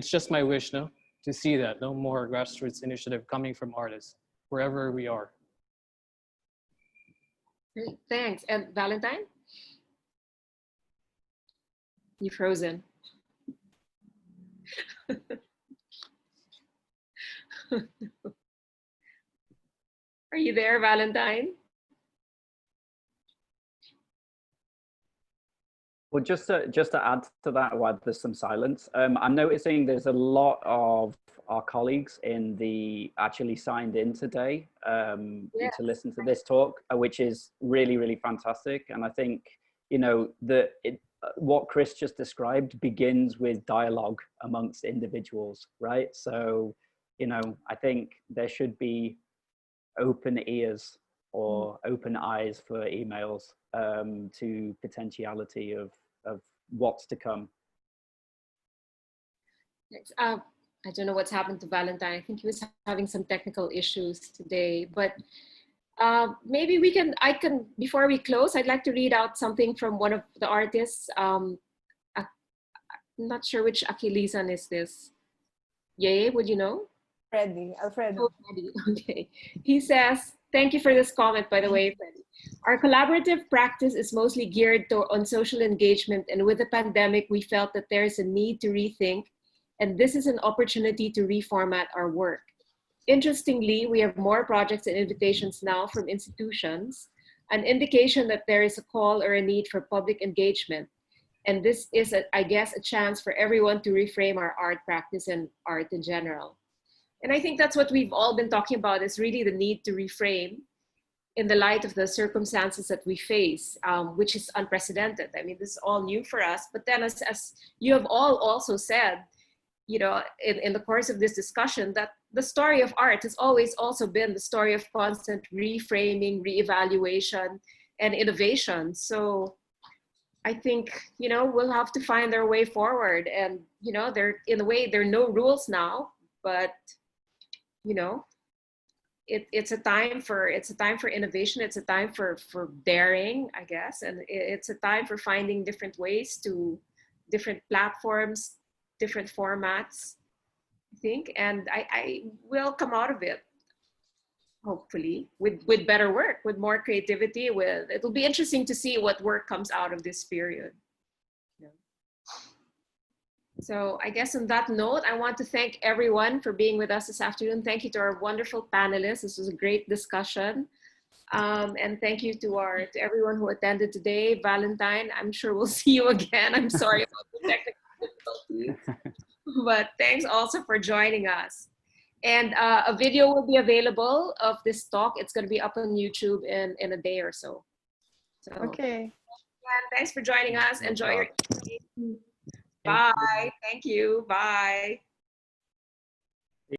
just my wish, no, to see that no more grassroots initiative coming from artists wherever we are. Great, thanks. And Valentine? You're frozen. Are you there, Valentine? Well, just to add to that, while there's some silence, I'm noticing there's a lot of our colleagues in the actually signed in today to listen to this talk, which is really fantastic. And I think, you know, what Chris just described begins with dialogue amongst individuals, right? So, you know, I think there should be open ears or open eyes for emails to potentiality of what's to come. I don't know what's happened to Valentine. I think he was having some technical issues today, but maybe I can, before we close, I'd like to read out something from one of the artists. I'm not sure which Achillesan is this. Yeyey, would you know? Alfredo. Oh, Freddie. Okay. He says, thank you for this comment, by the way, Freddie. Our collaborative practice is mostly geared on social engagement, and with the pandemic, we felt that there is a need to rethink, and this is an opportunity to reformat our work. Interestingly, we have more projects and invitations now from institutions, an indication that there is a call or a need for public engagement. And this is, I guess, a chance for everyone to reframe our art practice and art in general. And I think that's what we've all been talking about, is really the need to reframe in the light of the circumstances that we face, which is unprecedented. I mean, this is all new for us. But then as you have all also said, you know, in the course of this discussion, that the story of art has always also been the story of constant reframing, reevaluation, and innovation. So I think, you know, we'll have to find our way forward. And, you know, in a way, there are no rules now, but, you know, it's a time for innovation. It's a time for daring, I guess. And it's a time for finding different ways to different platforms, different formats, I think. And I will come out of it, hopefully, with better work, with more creativity. It'll be interesting to see what work comes out of this period. Yeah. So I guess on that note, I want to thank everyone for being with us this afternoon. Thank you to our wonderful panelists. This was a great discussion. And thank you to everyone who attended today. Valentine, I'm sure we'll see you again. I'm sorry about the technical difficulties. But thanks also for joining us. And a video will be available of this talk. It's going to be up on YouTube in a day or so. Okay. And thanks for joining us. Enjoy your day. Bye. Thank you. Bye.